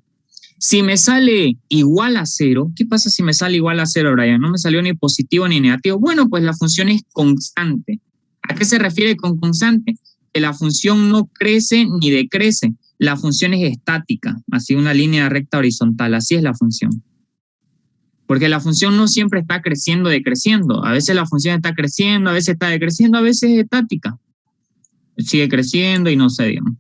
Si me sale igual a 0, ¿qué pasa si me sale igual a 0, Brian? No me salió ni positivo ni negativo. Bueno, pues la función es constante. ¿A qué se refiere con constante? Que la función no crece ni decrece. La función es estática, así una línea recta horizontal. Así es la función. Porque la función no siempre está creciendo, decreciendo. A veces la función está creciendo, a veces está decreciendo, a veces es estática. Sigue creciendo y no sé, digamos.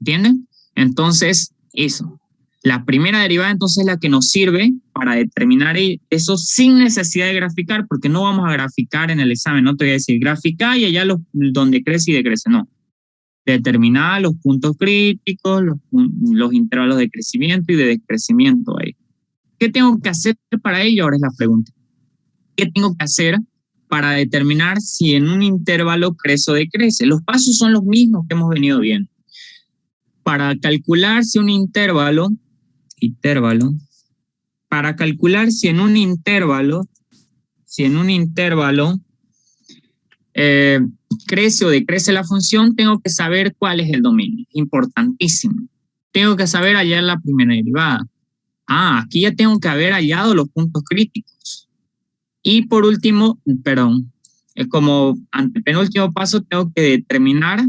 ¿Entienden? Entonces, eso. La primera derivada entonces es la que nos sirve para determinar eso sin necesidad de graficar, porque no vamos a graficar en el examen. No te voy a decir graficar y allá donde crece y decrece. No. Determinar los puntos críticos, los intervalos de crecimiento y de decrecimiento ahí. ¿Qué tengo que hacer para ello? Ahora es la pregunta. ¿Qué tengo que hacer para determinar si en un intervalo crece o decrece? Los pasos son los mismos que hemos venido viendo. Para calcular si un intervalo, para calcular si en un intervalo crece o decrece la función, tengo que saber cuál es el dominio. Importantísimo. Tengo que saber hallar la primera derivada. Aquí ya tengo que haber hallado los puntos críticos. Y por último, como antepenúltimo paso, tengo que determinar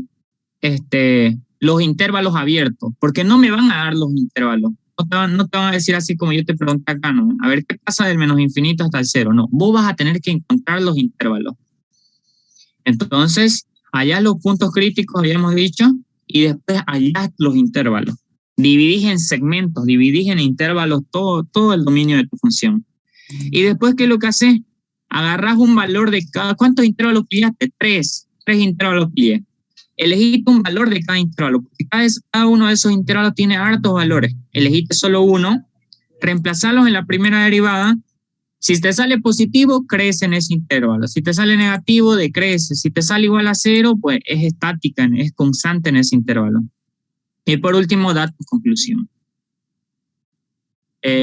los intervalos abiertos, porque no me van a dar los intervalos. No te van a decir así como yo te pregunté acá, ¿no? A ver, ¿qué pasa del menos infinito hasta el 0? No, vos vas a tener que encontrar los intervalos. Entonces, allá los puntos críticos, habíamos dicho, y después allá los intervalos. Dividís en segmentos, dividís en intervalos todo el dominio de tu función. Y después, ¿qué es lo que haces? Agarrás un valor de cada... ¿Cuántos intervalos pillaste? 3 intervalos pillé. Elegiste un valor de cada intervalo, porque cada uno de esos intervalos tiene hartos valores. Elegiste solo uno, reemplazarlos en la primera derivada. Si te sale positivo, crece en ese intervalo. Si te sale negativo, decrece. Si te sale igual a 0, pues es estática, es constante en ese intervalo. Y por último, da tu conclusión.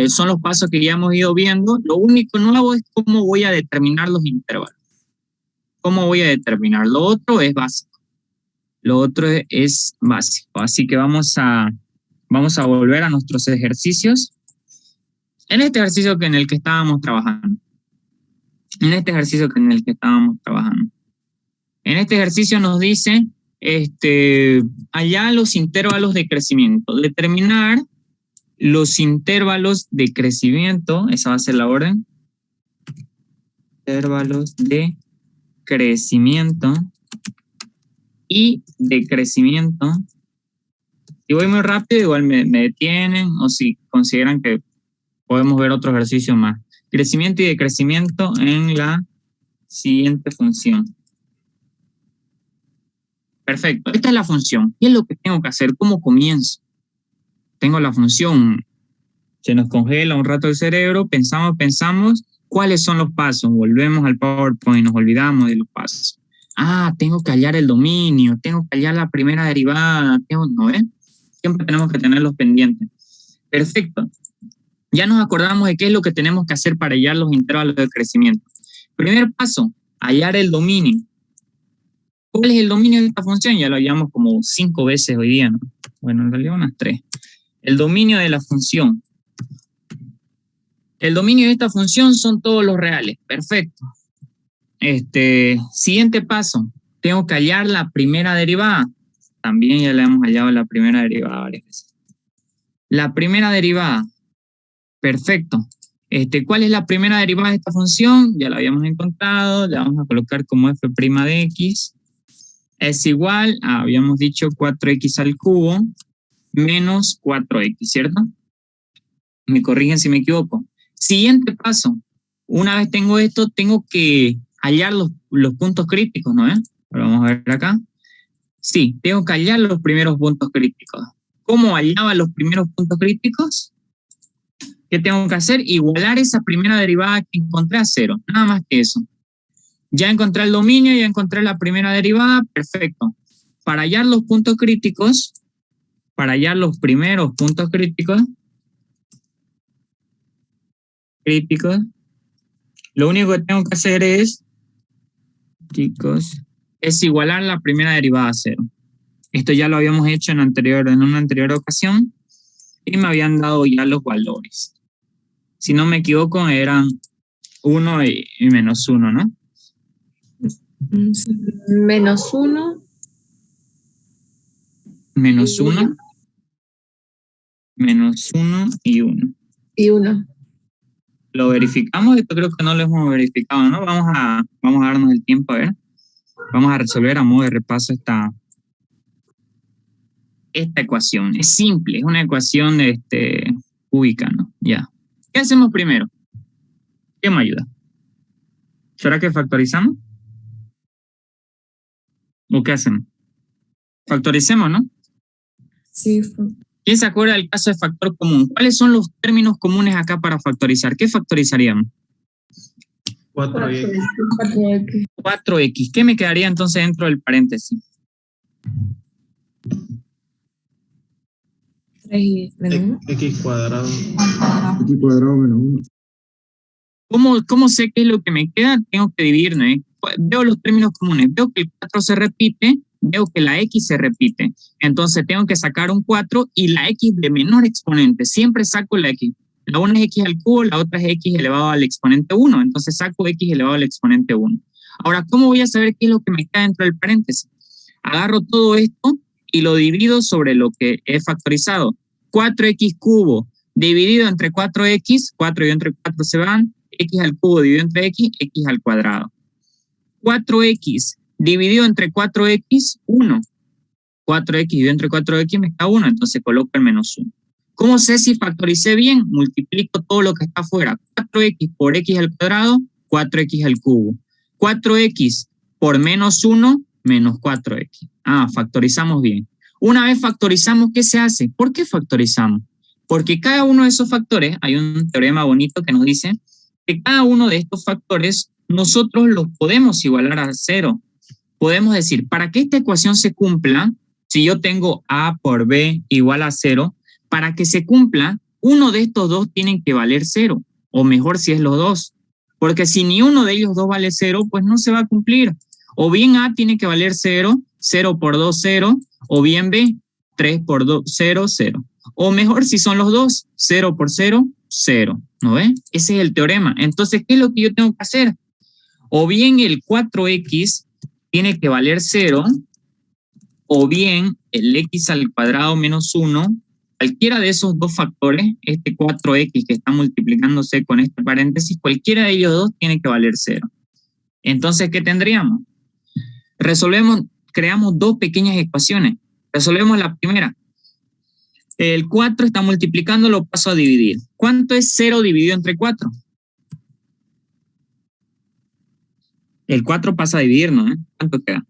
Son los pasos que ya hemos ido viendo. Lo único nuevo es cómo voy a determinar los intervalos. ¿Cómo voy a determinar? Lo otro es básico. Así que vamos a volver a nuestros ejercicios. En este ejercicio en el que estábamos trabajando. En este ejercicio nos dice, allá los intervalos de crecimiento. Determinar los intervalos de crecimiento, esa va a ser la orden. Intervalos de crecimiento y decrecimiento. Si voy muy rápido, igual me detienen, o si consideran que podemos ver otro ejercicio más. Crecimiento y decrecimiento en la siguiente función. Perfecto, esta es la función. ¿Qué es lo que tengo que hacer? ¿Cómo comienzo? Tengo la función. Se nos congela un rato el cerebro, pensamos, ¿cuáles son los pasos? Volvemos al PowerPoint, nos olvidamos de los pasos. Tengo que hallar el dominio, tengo que hallar la primera derivada, ¿no ven? Siempre tenemos que tenerlos pendientes. Perfecto. Ya nos acordamos de qué es lo que tenemos que hacer para hallar los intervalos de crecimiento. Primer paso, hallar el dominio. ¿Cuál es el dominio de esta función? Ya lo hallamos como 5 veces hoy día, ¿no? Bueno, en realidad unas 3. El dominio de la función. El dominio de esta función son todos los reales. Perfecto. Siguiente paso. Tengo que hallar la primera derivada. También ya le hemos hallado la primera derivada varias veces. La primera derivada. Perfecto. ¿Cuál es la primera derivada de esta función? Ya la habíamos encontrado. La vamos a colocar como f' de x. Es igual a, habíamos dicho, 4x al cubo menos 4x, ¿cierto? Me corrigen si me equivoco. Siguiente paso. Una vez tengo esto, tengo que hallar los puntos críticos, ¿no? Ahora vamos a ver acá. Sí, tengo que hallar los primeros puntos críticos. ¿Cómo hallaba los primeros puntos críticos? ¿Qué tengo que hacer? Igualar esa primera derivada que encontré a 0. Nada más que eso. Ya encontré el dominio, ya encontré la primera derivada. Perfecto. Para hallar los puntos críticos, para hallar los primeros puntos críticos, lo único que tengo que hacer es, chicos, es igualar la primera derivada a 0. Esto ya lo habíamos hecho en una anterior ocasión y me habían dado ya los valores. Si no me equivoco, eran 1 y menos 1, ¿no? Menos 1. Menos 1. Menos 1 y 1. Y 1. ¿Lo verificamos? Esto creo que no lo hemos verificado, ¿no? Vamos a darnos el tiempo a ver. Vamos a resolver a modo de repaso esta ecuación. Es simple, es una ecuación cúbica, ¿no? Ya. ¿Qué hacemos primero? ¿Qué me ayuda? ¿Será que factorizamos? ¿O qué hacemos? Factoricemos, ¿no? Sí. ¿Quién se acuerda del caso de factor común? ¿Cuáles son los términos comunes acá para factorizar? ¿Qué factorizaríamos? 4x. 4x. ¿Qué me quedaría entonces dentro del paréntesis? 3 menos 1. X cuadrado. X cuadrado menos 1. ¿Cómo sé qué es lo que me queda? Tengo que dividirme. Veo los términos comunes. Veo que el 4 se repite. Veo que la x se repite. Entonces tengo que sacar un 4 y la x de menor exponente. Siempre saco la x. La una es x al cubo, la otra es x elevado al exponente 1. Entonces saco x elevado al exponente 1. Ahora, ¿cómo voy a saber qué es lo que me queda dentro del paréntesis? Agarro todo esto y lo divido sobre lo que he factorizado. 4x cubo dividido entre 4x, 4 y entre 4 se van, x al cubo dividido entre x al cuadrado. 4x dividido entre 4x, 1. 4x dividido entre 4x me queda 1, entonces coloco el menos 1. ¿Cómo sé si factoricé bien? Multiplico todo lo que está afuera. 4x por x al cuadrado, 4x al cubo. 4x por menos 1, menos 4x. Factorizamos bien. Una vez factorizamos, ¿qué se hace? ¿Por qué factorizamos? Porque cada uno de esos factores, hay un teorema bonito que nos dice que cada uno de estos factores nosotros los podemos igualar a 0. Podemos decir, para que esta ecuación se cumpla, si yo tengo a por b igual a 0, para que se cumpla, uno de estos dos tienen que valer 0, o mejor si es los dos. Porque si ni uno de ellos dos vale 0, pues no se va a cumplir. O bien a tiene que valer 0, 0 por 2, 0, o bien b, 3 por 2, 0, 0. O mejor si son los dos, 0 por 0, 0. ¿No ven? Ese es el teorema. Entonces, ¿qué es lo que yo tengo que hacer? O bien el 4x tiene que valer 0, o bien el x al cuadrado menos 1, cualquiera de esos dos factores, este 4x que está multiplicándose con este paréntesis, cualquiera de ellos dos tiene que valer 0. Entonces, ¿qué tendríamos? Creamos dos pequeñas ecuaciones. Resolvemos la primera. El 4 está multiplicando, lo paso a dividir. ¿Cuánto es 0 dividido entre 4? El 4 pasa a dividir, ¿no? ¿Cuánto queda?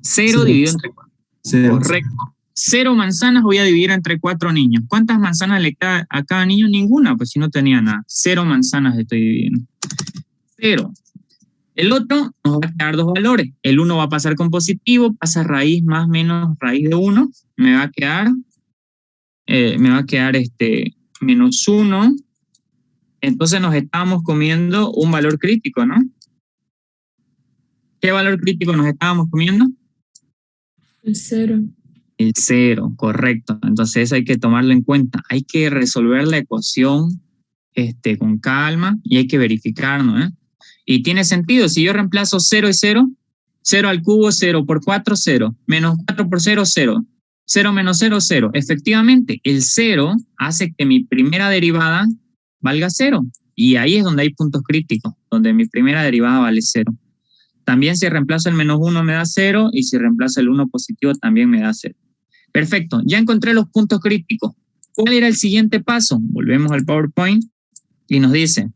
0 dividido entre 4. 0. Correcto. 0 manzanas voy a dividir entre 4 niños. ¿Cuántas manzanas le queda a cada niño? Ninguna, pues si no tenía nada. 0 manzanas estoy dividiendo. 0. El otro nos va a quedar dos valores. El 1 va a pasar con positivo, pasa raíz más menos raíz de 1. Me va a quedar menos 1. Entonces nos estábamos comiendo un valor crítico, ¿no? ¿Qué valor crítico nos estábamos comiendo? El 0. El 0, correcto. Entonces eso hay que tomarlo en cuenta. Hay que resolver la ecuación con calma y hay que verificar, ¿no? Y tiene sentido. Si yo reemplazo 0 y 0, 0 al cubo, 0 por 4, 0. Menos 4 por 0, 0. 0 menos 0, 0. Efectivamente, el 0 hace que mi primera derivada valga 0. Y ahí es donde hay puntos críticos, donde mi primera derivada vale 0. También si reemplazo el menos 1 me da 0 y si reemplazo el 1 positivo también me da 0. Perfecto, ya encontré los puntos críticos. ¿Cuál era el siguiente paso? Volvemos al PowerPoint y nos dice,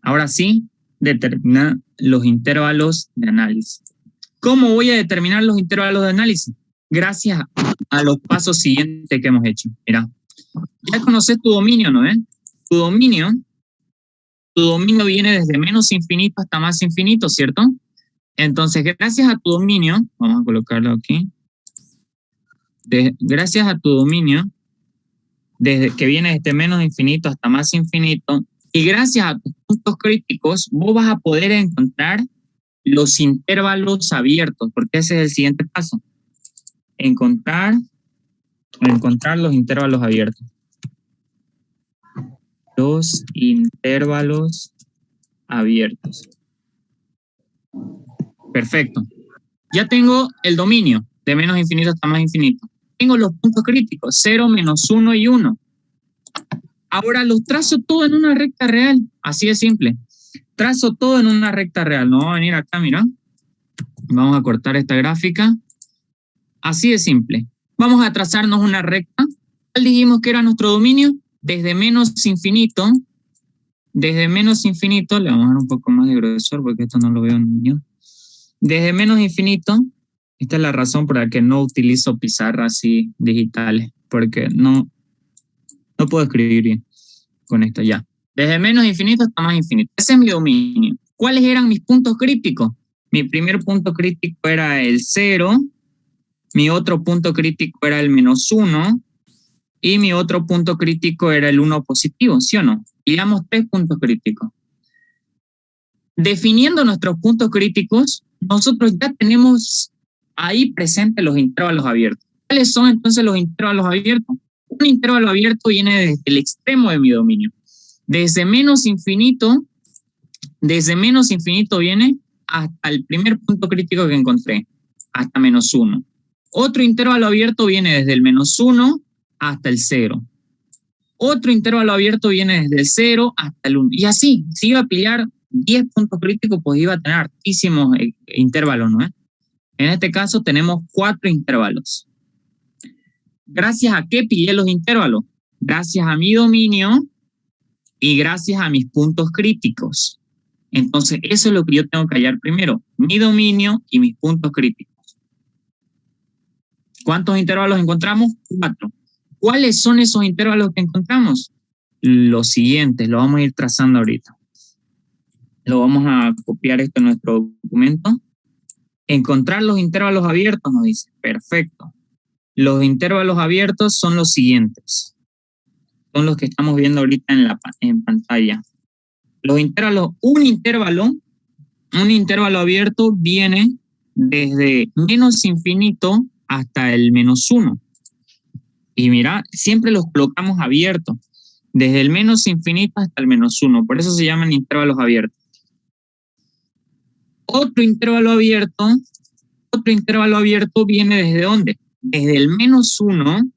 ahora sí, determinar los intervalos de análisis. ¿Cómo voy a determinar los intervalos de análisis? Gracias a los pasos siguientes que hemos hecho. Mira, Ya conoces tu dominio, ¿no? Tu dominio viene desde menos infinito hasta más infinito, ¿cierto? Entonces, gracias a tu dominio, vamos a colocarlo aquí. Gracias a tu dominio, desde que viene desde menos infinito hasta más infinito, y gracias a tus puntos críticos, vos vas a poder encontrar los intervalos abiertos, porque ese es el siguiente paso. Encontrar los intervalos abiertos. Los intervalos abiertos. Perfecto. Ya tengo el dominio de menos infinito hasta más infinito. Tengo los puntos críticos, 0, menos 1 y 1. Ahora los trazo todo en una recta real. Así de simple. Trazo todo en una recta real. No vamos a venir acá, mira. Vamos a cortar esta gráfica. Así de simple. Vamos a trazarnos una recta. ¿Cuál dijimos que era nuestro dominio? Desde menos infinito. Desde menos infinito. Le vamos a dar un poco más de grosor porque esto no lo veo en yo. Desde menos infinito. Esta es la razón por la que no utilizo pizarras así digitales. Porque no puedo escribir bien con esto ya. Desde menos infinito hasta más infinito. Ese es mi dominio. ¿Cuáles eran mis puntos críticos? Mi primer punto crítico era el 0. Mi otro punto crítico era el menos 1. Y mi otro punto crítico era el 1 positivo, ¿sí o no? Y damos 3 puntos críticos. Definiendo nuestros puntos críticos, nosotros ya tenemos ahí presentes los intervalos abiertos. ¿Cuáles son entonces los intervalos abiertos? Un intervalo abierto viene desde el extremo de mi dominio. Desde menos infinito viene hasta el primer punto crítico que encontré, hasta menos 1. Otro intervalo abierto viene desde el menos 1 hasta el 0. Otro intervalo abierto viene desde el 0 hasta el 1. Y así, si iba a pillar 10 puntos críticos, pues iba a tener hartísimos intervalos, ¿no? En este caso tenemos 4 intervalos. ¿Gracias a qué pillé los intervalos? Gracias a mi dominio y gracias a mis puntos críticos. Entonces, eso es lo que yo tengo que hallar primero. Mi dominio y mis puntos críticos. ¿Cuántos intervalos encontramos? 4. ¿Cuáles son esos intervalos que encontramos? Los siguientes, lo vamos a ir trazando ahorita. Lo vamos a copiar esto en nuestro documento. Encontrar los intervalos abiertos, nos dice. Perfecto. Los intervalos abiertos son los siguientes. Son los que estamos viendo ahorita en pantalla. Los intervalos, un intervalo abierto viene desde menos infinito hasta el menos 1. Y mira, siempre los colocamos abiertos. Desde el menos infinito hasta el menos 1. Por eso se llaman intervalos abiertos. Otro intervalo abierto viene ¿desde dónde? Desde el menos 1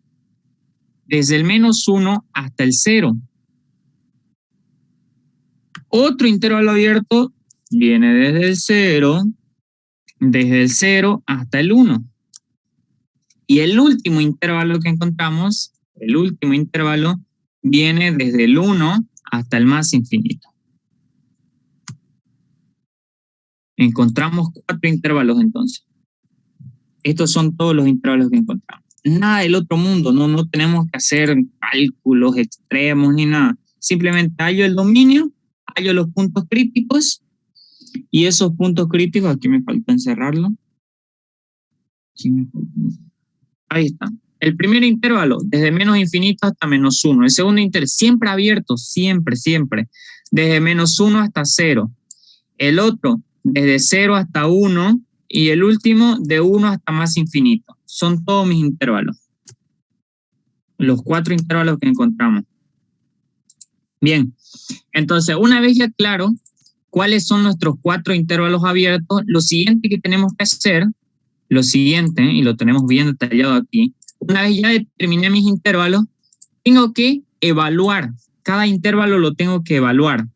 hasta el 0. Otro intervalo abierto viene desde el 0 hasta el 1. Y el último intervalo que encontramos, viene desde el 1 hasta el más infinito. Encontramos 4 intervalos entonces. Estos son todos los intervalos que encontramos. Nada del otro mundo, no tenemos que hacer cálculos extremos ni nada. Simplemente hallo el dominio, hallo los puntos críticos y esos puntos críticos, aquí me falta encerrarlo. Ahí está. El primer intervalo, desde menos infinito hasta menos 1. El segundo intervalo, siempre abierto, siempre. Desde menos 1 hasta 0. El otro, desde 0 hasta 1. Y el último, de 1 hasta más infinito. Son todos mis intervalos. Los 4 intervalos que encontramos. Bien, entonces una vez ya claro cuáles son nuestros 4 intervalos abiertos, lo siguiente que tenemos que hacer, y lo tenemos bien detallado aquí, una vez ya determiné mis intervalos, tengo que evaluar. Cada intervalo lo tengo que evaluar.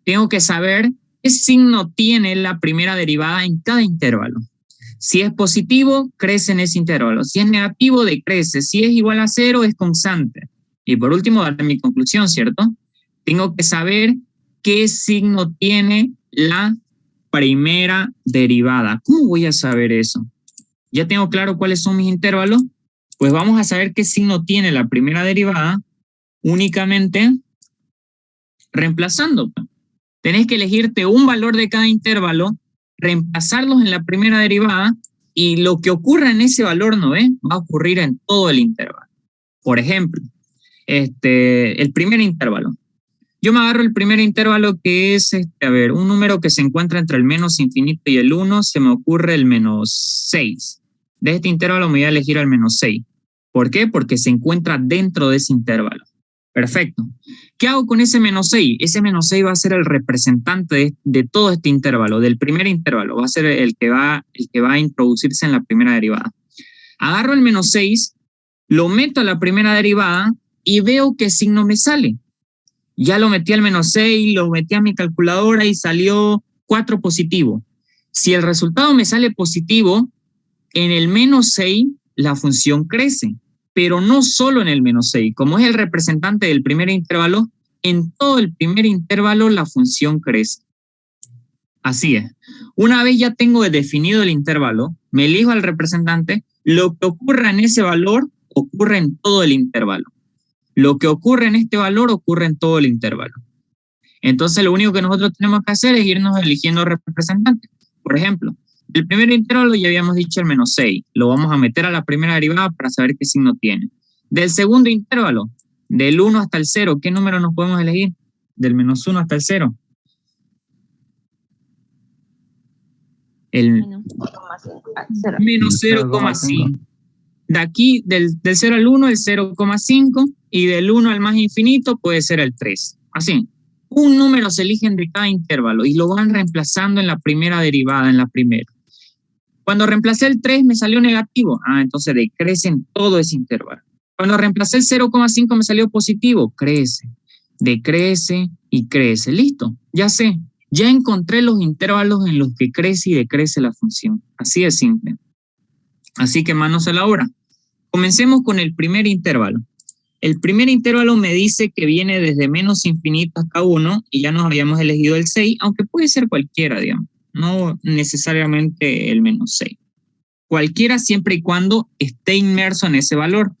Tengo que saber qué signo tiene la primera derivada en cada intervalo. Si es positivo, crece en ese intervalo. Si es negativo, decrece. Si es igual a 0, es constante. Y por último, darle mi conclusión, ¿cierto? Tengo que saber qué signo tiene la primera derivada. ¿Cómo voy a saber eso? Ya tengo claro cuáles son mis intervalos. Pues vamos a saber qué signo tiene la primera derivada únicamente reemplazando. Tenés que elegirte un valor de cada intervalo, reemplazarlos en la primera derivada y lo que ocurra en ese valor, ¿no ve? Va a ocurrir en todo el intervalo. Por ejemplo, el primer intervalo. Yo me agarro el primer intervalo que es, un número que se encuentra entre el menos infinito y el 1, se me ocurre el menos 6. De este intervalo me voy a elegir el menos 6. ¿Por qué? Porque se encuentra dentro de ese intervalo. Perfecto. ¿Qué hago con ese menos 6? Ese menos 6 va a ser el representante de todo este intervalo, del primer intervalo. Va a ser el que va a introducirse en la primera derivada. Agarro el menos 6, lo meto a la primera derivada y veo qué signo me sale. Ya lo metí al menos 6, lo metí a mi calculadora y salió 4 positivo. Si el resultado me sale positivo, en el menos 6 la función crece, pero no solo en el menos 6. Como es el representante del primer intervalo, en todo el primer intervalo la función crece. Así es. Una vez ya tengo definido el intervalo, me elijo al representante, lo que ocurra en ese valor ocurre en todo el intervalo. Lo que ocurre en este valor ocurre en todo el intervalo. Entonces, lo único que nosotros tenemos que hacer es irnos eligiendo representantes. Por ejemplo, el primer intervalo ya habíamos dicho el menos 6. Lo vamos a meter a la primera derivada para saber qué signo tiene. Del segundo intervalo, del 1 hasta el 0, ¿qué número nos podemos elegir? Del menos 1 hasta el 0. El menos 0,5. De aquí, del 0 al 1, el 0,5, y del 1 al más infinito puede ser el 3. Así, un número se eligen de cada intervalo y lo van reemplazando en la primera derivada, en la primera. Cuando reemplacé el 3 me salió negativo. Entonces decrece en todo ese intervalo. Cuando reemplacé el 0,5 me salió positivo. Crece, decrece y crece. Listo, ya sé. Ya encontré los intervalos en los que crece y decrece la función. Así de simple. Así que manos a la obra. Comencemos con el primer intervalo. El primer intervalo me dice que viene desde menos infinito hasta 1 y ya nos habíamos elegido el 6, aunque puede ser cualquiera, digamos. No necesariamente el menos 6. Cualquiera siempre y cuando esté inmerso en ese valor.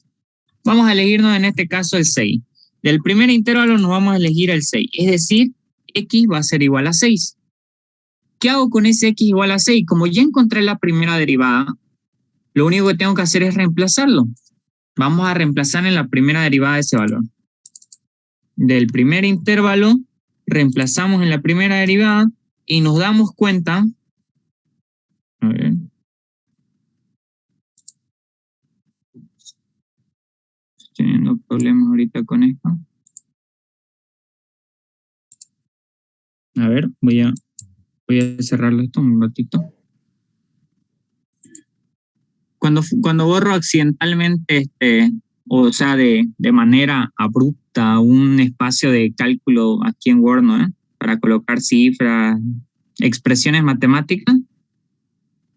Vamos a elegirnos en este caso el 6. Del primer intervalo nos vamos a elegir el 6, es decir, x va a ser igual a 6. ¿Qué hago con ese x igual a 6? Como ya encontré la primera derivada, lo único que tengo que hacer es reemplazarlo. Vamos a reemplazar en la primera derivada de ese valor. Del primer intervalo, reemplazamos en la primera derivada y nos damos cuenta. A ver. Estoy teniendo problemas ahorita con esto. A ver, voy a cerrarlo esto un ratito. Cuando borro accidentalmente, o sea, de manera abrupta, un espacio de cálculo aquí en Word, ¿no? Para colocar cifras, expresiones matemáticas,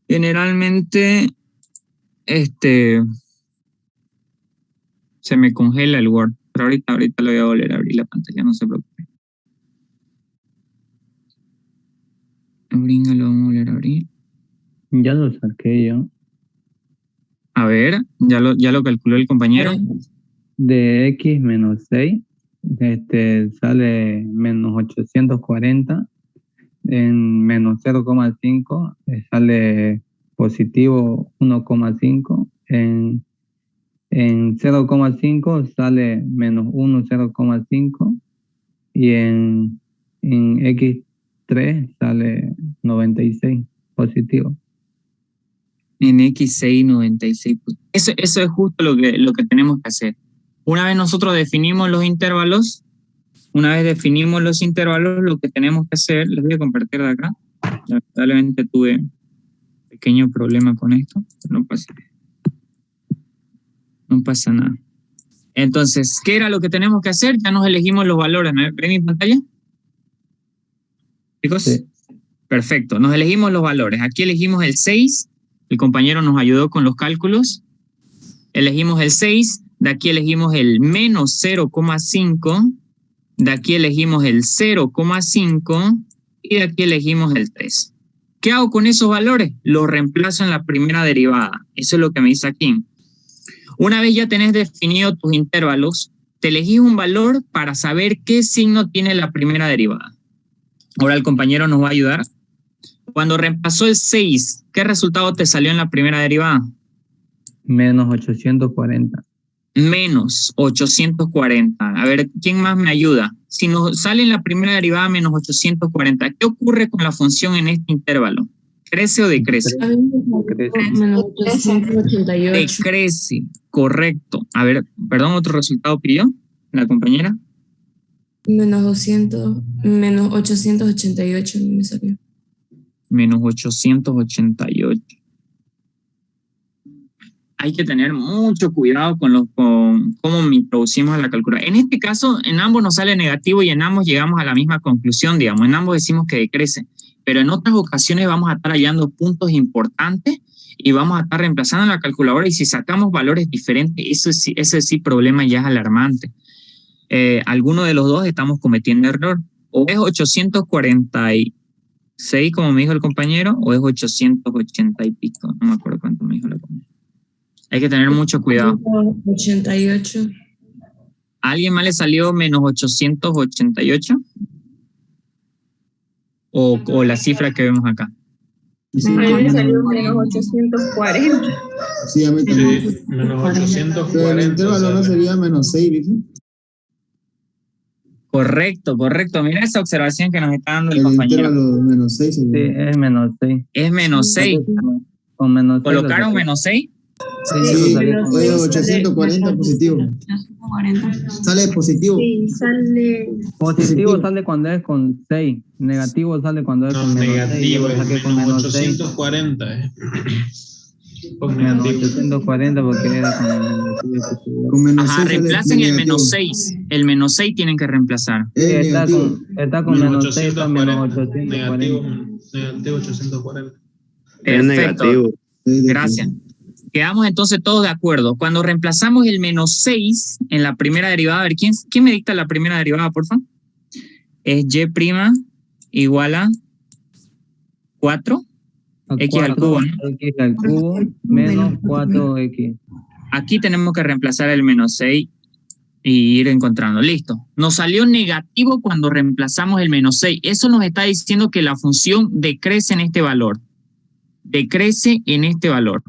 generalmente, se me congela el Word. Pero ahorita lo voy a volver a abrir la pantalla, no se preocupe. Lo vamos a volver a abrir. Ya lo saqué yo. A ver, ya lo calculó el compañero. De x menos 6, sale menos 840. En menos 0,5 sale positivo 1,5. En 0,5 sale menos 1, 0,5. Y en x3 sale 96 positivo. En X6, 96. Eso es justo lo que tenemos que hacer. Una vez nosotros definimos los intervalos, lo que tenemos que hacer, les voy a compartir de acá. Lamentablemente tuve un pequeño problema con esto, pero no pasa nada. Entonces, ¿qué era lo que tenemos que hacer? Ya nos elegimos los valores, ¿no? ¿Ven mi pantalla? ¿Chicos? Sí. Perfecto, nos elegimos los valores. Aquí elegimos el 6. El compañero nos ayudó con los cálculos. Elegimos el 6, de aquí elegimos el menos 0,5, de aquí elegimos el 0,5 y de aquí elegimos el 3. ¿Qué hago con esos valores? Los reemplazo en la primera derivada. Eso es lo que me dice aquí. Una vez ya tenés definido tus intervalos, te elegís un valor para saber qué signo tiene la primera derivada. Ahora el compañero nos va a ayudar. Cuando reemplazó el 6, ¿qué resultado te salió en la primera derivada? Menos 840. Menos 840. A ver, ¿quién más me ayuda? Si nos sale en la primera derivada menos 840, ¿qué ocurre con la función en este intervalo? ¿Crece o decrece? A mí me salió menos 888. Decrece, correcto. A ver, perdón, ¿otro resultado pidió la compañera? Menos 888 a mí me salió. Menos 888. Hay que tener mucho cuidado con cómo introducimos la calculadora. En este caso, en ambos nos sale negativo y en ambos llegamos a la misma conclusión, digamos. En ambos decimos que decrece. Pero en otras ocasiones vamos a estar hallando puntos importantes y vamos a estar reemplazando la calculadora, y si sacamos valores diferentes, ese sí problema ya es alarmante. Alguno de los dos estamos cometiendo error. O es 846, como me dijo el compañero, o es 880 y pico. No me acuerdo cuánto me dijo la compañera. Hay que tener mucho cuidado. 88. ¿A alguien más le salió menos 888? ¿O la cifra que vemos acá? Sí, A mí me salió menos 840. sí, a mí también. Sí, menos Pero el 840. intervalo no sería menos 6, ¿viste? Correcto. Mira esa observación que nos está dando el El compañero. intervalo menos 6 Sí, sería. es menos 6. Es menos 6. Con menos 6. ¿Colocaron menos 6? Sí, menos es 6 840 positivo. 840. Sale positivo. Sí, sale. Positivo sale cuando es con 6. Negativo sale cuando es No, con menos 6. negativo, Yo lo es saqué con menos menos 6. 840. Con Menos negativo. 840 porque era con negativo. Con menos Ajá, 6 sale reemplacen el negativo. menos 6. El menos 6 tienen que reemplazar. Es negativo. Está con menos 6, está menos 840. Negativo 840. Perfecto. Sí, Gracias. Quedamos entonces todos de acuerdo. Cuando reemplazamos el menos 6 en la primera derivada, a ver, ¿quién me dicta la primera derivada, por favor? Es y' igual a 4 x al cubo, ¿no? X al cubo menos 4x. Aquí tenemos que reemplazar el menos 6 y ir encontrando. Listo. Nos salió negativo cuando reemplazamos el menos 6. Eso nos está diciendo que la función decrece en este valor. Decrece en este valor.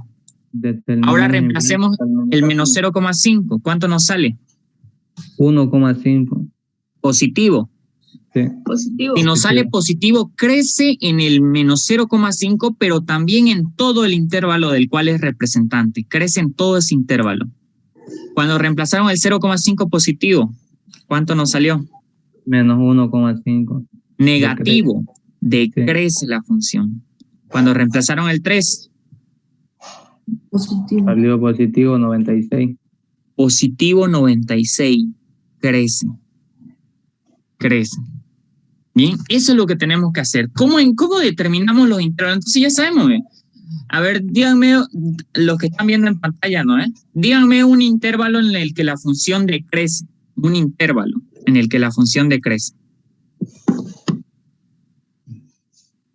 Ahora reemplacemos el menos 0,5. ¿Cuánto nos sale? 1,5. Positivo. Sí. Positivo. Si nos sale positivo, crece en el menos 0,5, pero también en todo el intervalo del cual es representante. Crece en todo ese intervalo. Cuando reemplazaron el 0,5 positivo, ¿cuánto nos salió? Menos 1,5. Negativo. Decrece la función. Cuando reemplazaron el 3, Positivo. Salió positivo 96. positivo 96. Crece. Bien, eso es lo que tenemos que hacer. ¿Cómo determinamos los intervalos? Entonces ya sabemos, ¿eh? A ver, díganme, los que están viendo en pantalla, ¿no? Díganme un intervalo en el que la función decrece. Un intervalo en el que la función decrece.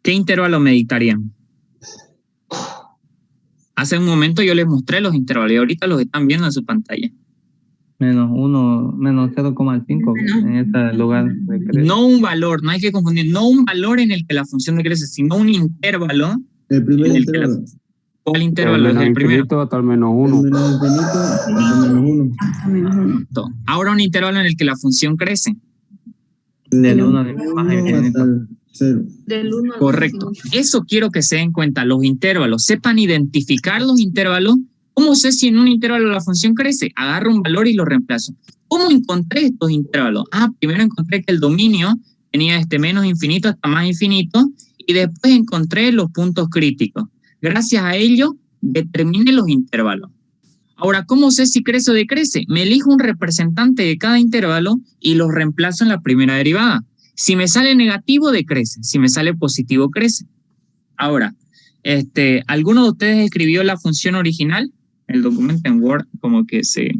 ¿Qué intervalo me dictarían? Hace un momento yo les mostré los intervalos y ahorita los están viendo en su pantalla. Menos 0,5 en este lugar. No un valor, no hay que confundir, no un valor en el que la función decrece, sino un intervalo. El primer en el que intervalo. ¿Cuál intervalo es el primero? Hasta el menos 1. El menos infinito hasta menos 1. Ahora un intervalo en el que la función crece. Del 1 más infinito. Hasta el 0. Del 1 al Correcto. 5. Eso quiero que se den cuenta, los intervalos. Sepan identificar los intervalos. ¿Cómo sé si en un intervalo la función crece? Agarro un valor y lo reemplazo. ¿Cómo encontré estos intervalos? Primero encontré que el dominio tenía menos infinito hasta más infinito y después encontré los puntos críticos. Gracias a ello, determiné los intervalos. Ahora, ¿cómo sé si crece o decrece? Me elijo un representante de cada intervalo y los reemplazo en la primera derivada. Si me sale negativo, decrece. Si me sale positivo, crece. Ahora, ¿alguno de ustedes escribió la función original? El documento en Word como que se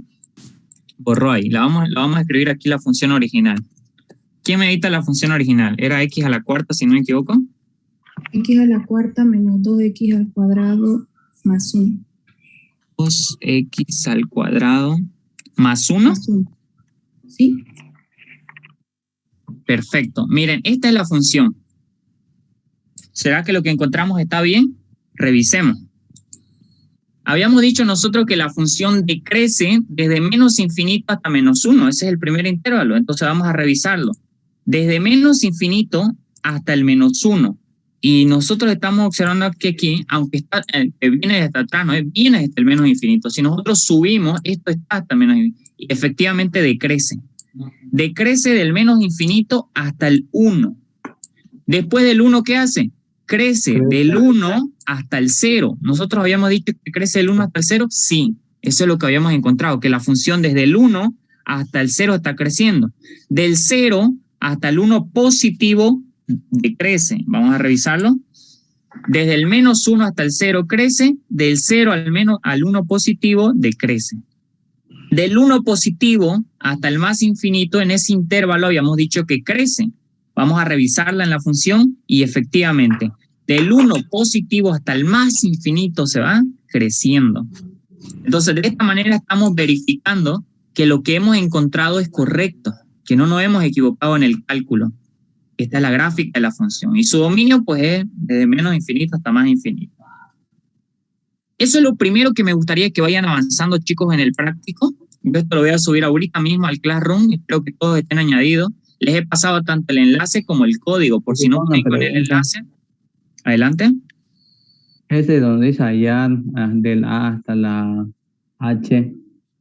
borró ahí. La vamos a escribir aquí la función original. ¿Quién me edita la función original? ¿Era x a la cuarta, si no me equivoco? X a la cuarta menos 2x al cuadrado más 1. 2x al cuadrado más 1. Más 1. Sí. Perfecto. Miren, esta es la función. ¿Será que lo que encontramos está bien? Revisemos. Habíamos dicho nosotros que la función decrece desde menos infinito hasta menos 1. Ese es el primer intervalo. Entonces vamos a revisarlo. Desde menos infinito hasta el menos 1. Y nosotros estamos observando que aquí, aunque está, viene desde atrás, no viene desde el menos infinito. Si nosotros subimos, esto está hasta menos infinito. Y efectivamente decrece. Decrece del menos infinito hasta el 1. Después del 1, ¿qué hace? Crece del 1 hasta el 0. ¿Nosotros habíamos dicho que crece del 1 hasta el 0? Sí, eso es lo que habíamos encontrado, que la función desde el 1 hasta el 0 está creciendo. Del 0 hasta el 1 positivo decrece. Vamos a revisarlo. Desde el menos 1 hasta el 0 crece, del 0 al 1 positivo decrece. Del 1 positivo hasta el más infinito, en ese intervalo habíamos dicho que crece. Vamos a revisarla en la función y efectivamente, del 1 positivo hasta el más infinito se va creciendo. Entonces, de esta manera estamos verificando que lo que hemos encontrado es correcto, que no nos hemos equivocado en el cálculo. Esta es la gráfica de la función. Y su dominio, pues, es desde menos infinito hasta más infinito. Eso es lo primero que me gustaría que vayan avanzando, chicos, en el práctico. Yo esto lo voy a subir ahorita mismo al Classroom. Espero que todos estén añadidos. Les he pasado tanto el enlace como el código, por si no pueden con el enlace. Adelante. Ese donde dice hallar del A hasta la H,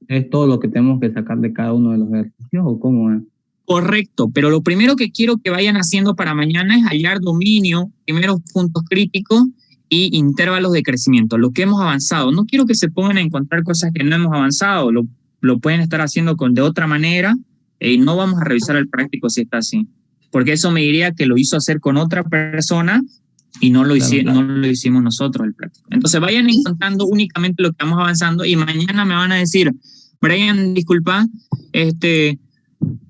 ¿es todo lo que tenemos que sacar de cada uno de los ejercicios o cómo es? Correcto, pero lo primero que quiero que vayan haciendo para mañana es hallar dominio, primeros puntos críticos y intervalos de crecimiento, lo que hemos avanzado. No quiero que se pongan a encontrar cosas que no hemos avanzado, lo pueden estar haciendo de otra manera y no vamos a revisar el práctico si está así, porque eso me diría que lo hizo hacer con otra persona y no lo hicimos nosotros el práctico. Entonces vayan encontrando únicamente lo que vamos avanzando y mañana me van a decir, Brian, disculpa,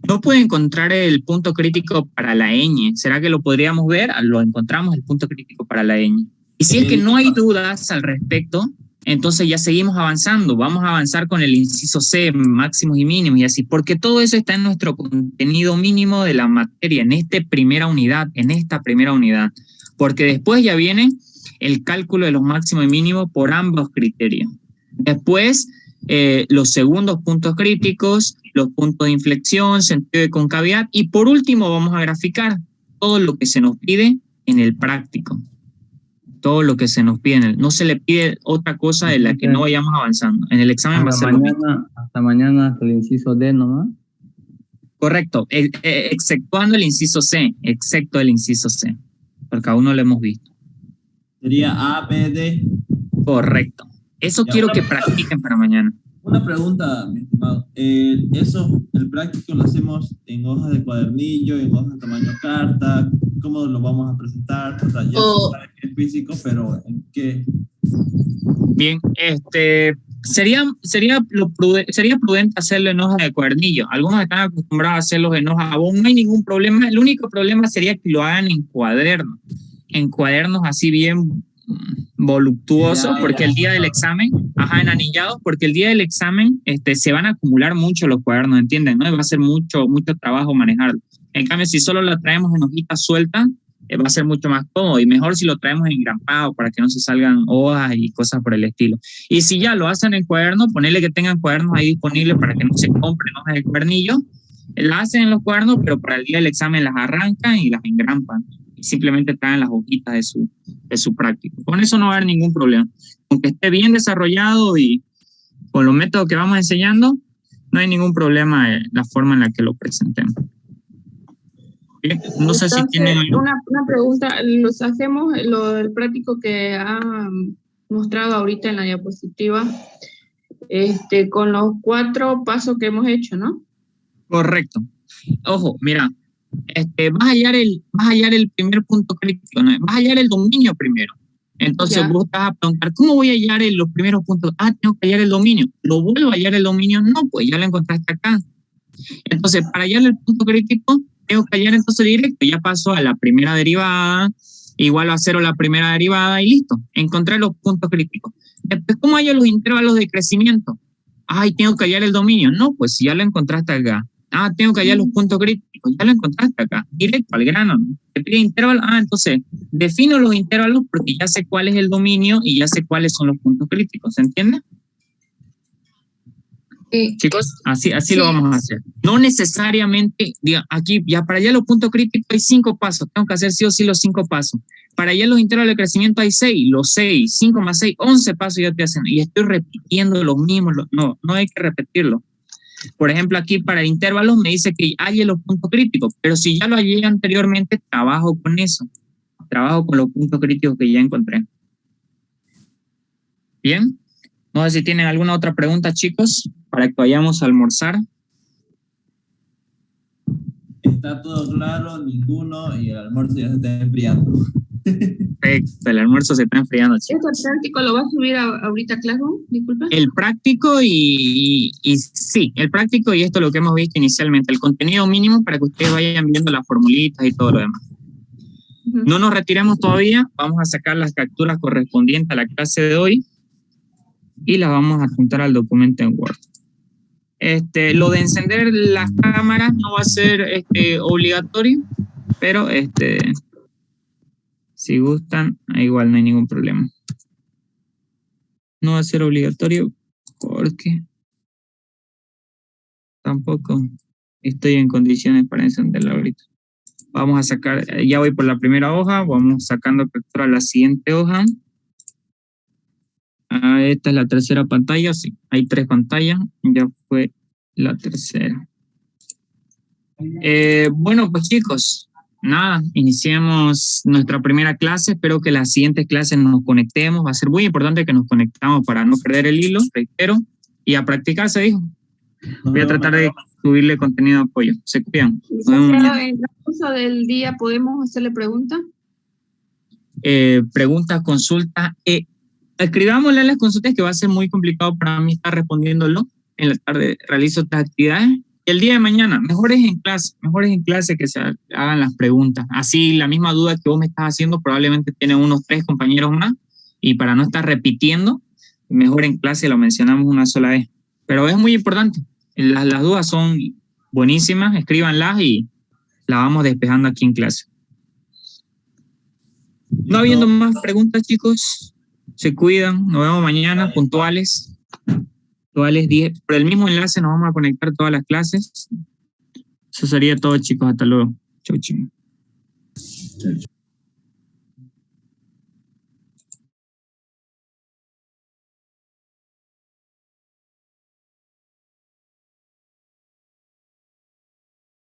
no puedo encontrar el punto crítico para la ñ. ¿Será que lo podríamos ver? Lo encontramos el punto crítico para la ñ. Y si es que no hay dudas al respecto, entonces ya seguimos avanzando. Vamos a avanzar con el inciso C, máximos y mínimos y así, porque todo eso está en nuestro contenido mínimo de la materia, en esta primera unidad. Porque después ya viene el cálculo de los máximos y mínimos por ambos criterios. Después, los segundos puntos críticos, los puntos de inflexión, sentido de concavidad y por último vamos a graficar todo lo que se nos pide en el práctico. Todo lo que se nos pide. No se le pide otra cosa de la que no vayamos avanzando. En el examen va a ser lo mismo. Hasta mañana hasta el inciso D nomás. Correcto, exceptuando el inciso C, excepto el inciso C, porque aún no lo hemos visto. Sería A, B, D. Correcto. Eso quiero que practiquen para mañana. Una pregunta, mi estimado. El práctico lo hacemos en hojas de cuadernillo, en hojas de tamaño carta. ¿Cómo lo vamos a presentar? O sea, ya se sabe que es físico, pero ¿en qué? Bien, sería prudente hacerlo en hoja de cuadernillo. Algunos están acostumbrados a hacerlos en hoja bond, no hay ningún problema. El único problema sería que lo hagan en cuadernos así bien voluptuosos, porque el día del examen, en anillados, porque el día del examen se van a acumular mucho los cuadernos, ¿entienden? ¿No? Va a ser mucho trabajo manejarlo. En cambio, si solo lo traemos en hojitas sueltas, va a ser mucho más cómodo y mejor si lo traemos engrampado para que no se salgan hojas y cosas por el estilo. Y si ya lo hacen en cuaderno, ponerle que tengan cuadernos ahí disponibles para que no se compren hojas de cuadernillo, la hacen en los cuadernos, pero para el día del examen las arrancan y las engrampan. Y simplemente traen las hojitas de su práctico. Con eso no va a haber ningún problema. Aunque esté bien desarrollado y con los métodos que vamos enseñando, no hay ningún problema en la forma en la que lo presentemos. Bien, no sé si tienen... Una pregunta, los hacemos lo del práctico que ha mostrado ahorita en la diapositiva, con los 4 pasos que hemos hecho, ¿no? Correcto. Ojo, mira, vas a hallar el primer punto crítico, ¿no? Vas a hallar el dominio primero. Entonces ya. Vos te vas a preguntar, ¿cómo voy a hallar los primeros puntos? Tengo que hallar el dominio. ¿Lo vuelvo a hallar el dominio? No, pues ya lo encontraste acá. Entonces, para hallar el punto crítico, tengo que hallar entonces directo. Ya paso a la primera derivada, igual a 0 la primera derivada y listo. Encontré los puntos críticos. Después, ¿cómo hallo los intervalos de crecimiento? Tengo que hallar el dominio. No, pues si ya lo encontraste acá. Tengo que hallar los puntos críticos. Ya lo encontraste acá, directo al grano, ¿no? Te pide intervalo. Entonces, defino los intervalos porque ya sé cuál es el dominio y ya sé cuáles son los puntos críticos. ¿Se entiende? Chicos, así sí. Lo vamos a hacer. No necesariamente, aquí ya para allá los puntos críticos hay 5 pasos. Tengo que hacer sí o sí los 5 pasos. Para allá los intervalos de crecimiento hay 6, los 6, 5 más 6, 11 pasos ya estoy haciendo. Y estoy repitiendo los mismos. No hay que repetirlo. Por ejemplo, aquí para intervalos me dice que halle los puntos críticos, pero si ya lo hallé anteriormente, trabajo con eso. Trabajo con los puntos críticos que ya encontré. Bien. No sé si tienen alguna otra pregunta, chicos, para que vayamos a almorzar. Está todo claro, ninguno, y el almuerzo ya se está enfriando. Perfecto, el almuerzo se está enfriando, chicos. ¿Este práctico lo va a subir ahorita a Classroom? Disculpa. El práctico y sí, el práctico y esto es lo que hemos visto inicialmente, el contenido mínimo para que ustedes vayan viendo las formulitas y todo lo demás. No nos retiremos todavía, vamos a sacar las capturas correspondientes a la clase de hoy y las vamos a apuntar al documento en Word. Lo de encender las cámaras no va a ser obligatorio, pero si gustan, igual no hay ningún problema. No va a ser obligatorio porque tampoco estoy en condiciones para encenderla ahorita. Vamos a sacar, ya voy por la primera hoja, vamos sacando captura a la siguiente hoja. Esta es la tercera pantalla, sí, hay 3 pantallas, ya fue la tercera. Bueno, pues chicos, nada, iniciemos nuestra primera clase, espero que las siguientes clases nos conectemos, va a ser muy importante que nos conectamos para no perder el hilo, reitero, y a practicar, se dijo. Voy a tratar de subirle contenido de apoyo, se cuidan. En el curso del día, ¿podemos hacerle preguntas? Preguntas, consultas, escribámosle las consultas que va a ser muy complicado para mí estar respondiéndolo. En la tarde realizo otras actividades. Y el día de mañana, mejor es en clase que se hagan las preguntas. Así la misma duda que vos me estás haciendo probablemente tienen unos 3 compañeros más. Y para no estar repitiendo, mejor en clase lo mencionamos una sola vez. Pero es muy importante. Las dudas son buenísimas, escríbanlas y las vamos despejando aquí en clase. No habiendo más preguntas, chicos. Se cuidan, nos vemos mañana, puntuales 10. Por el mismo enlace nos vamos a conectar todas las clases. Eso sería todo, chicos. Hasta luego. Chau, chau.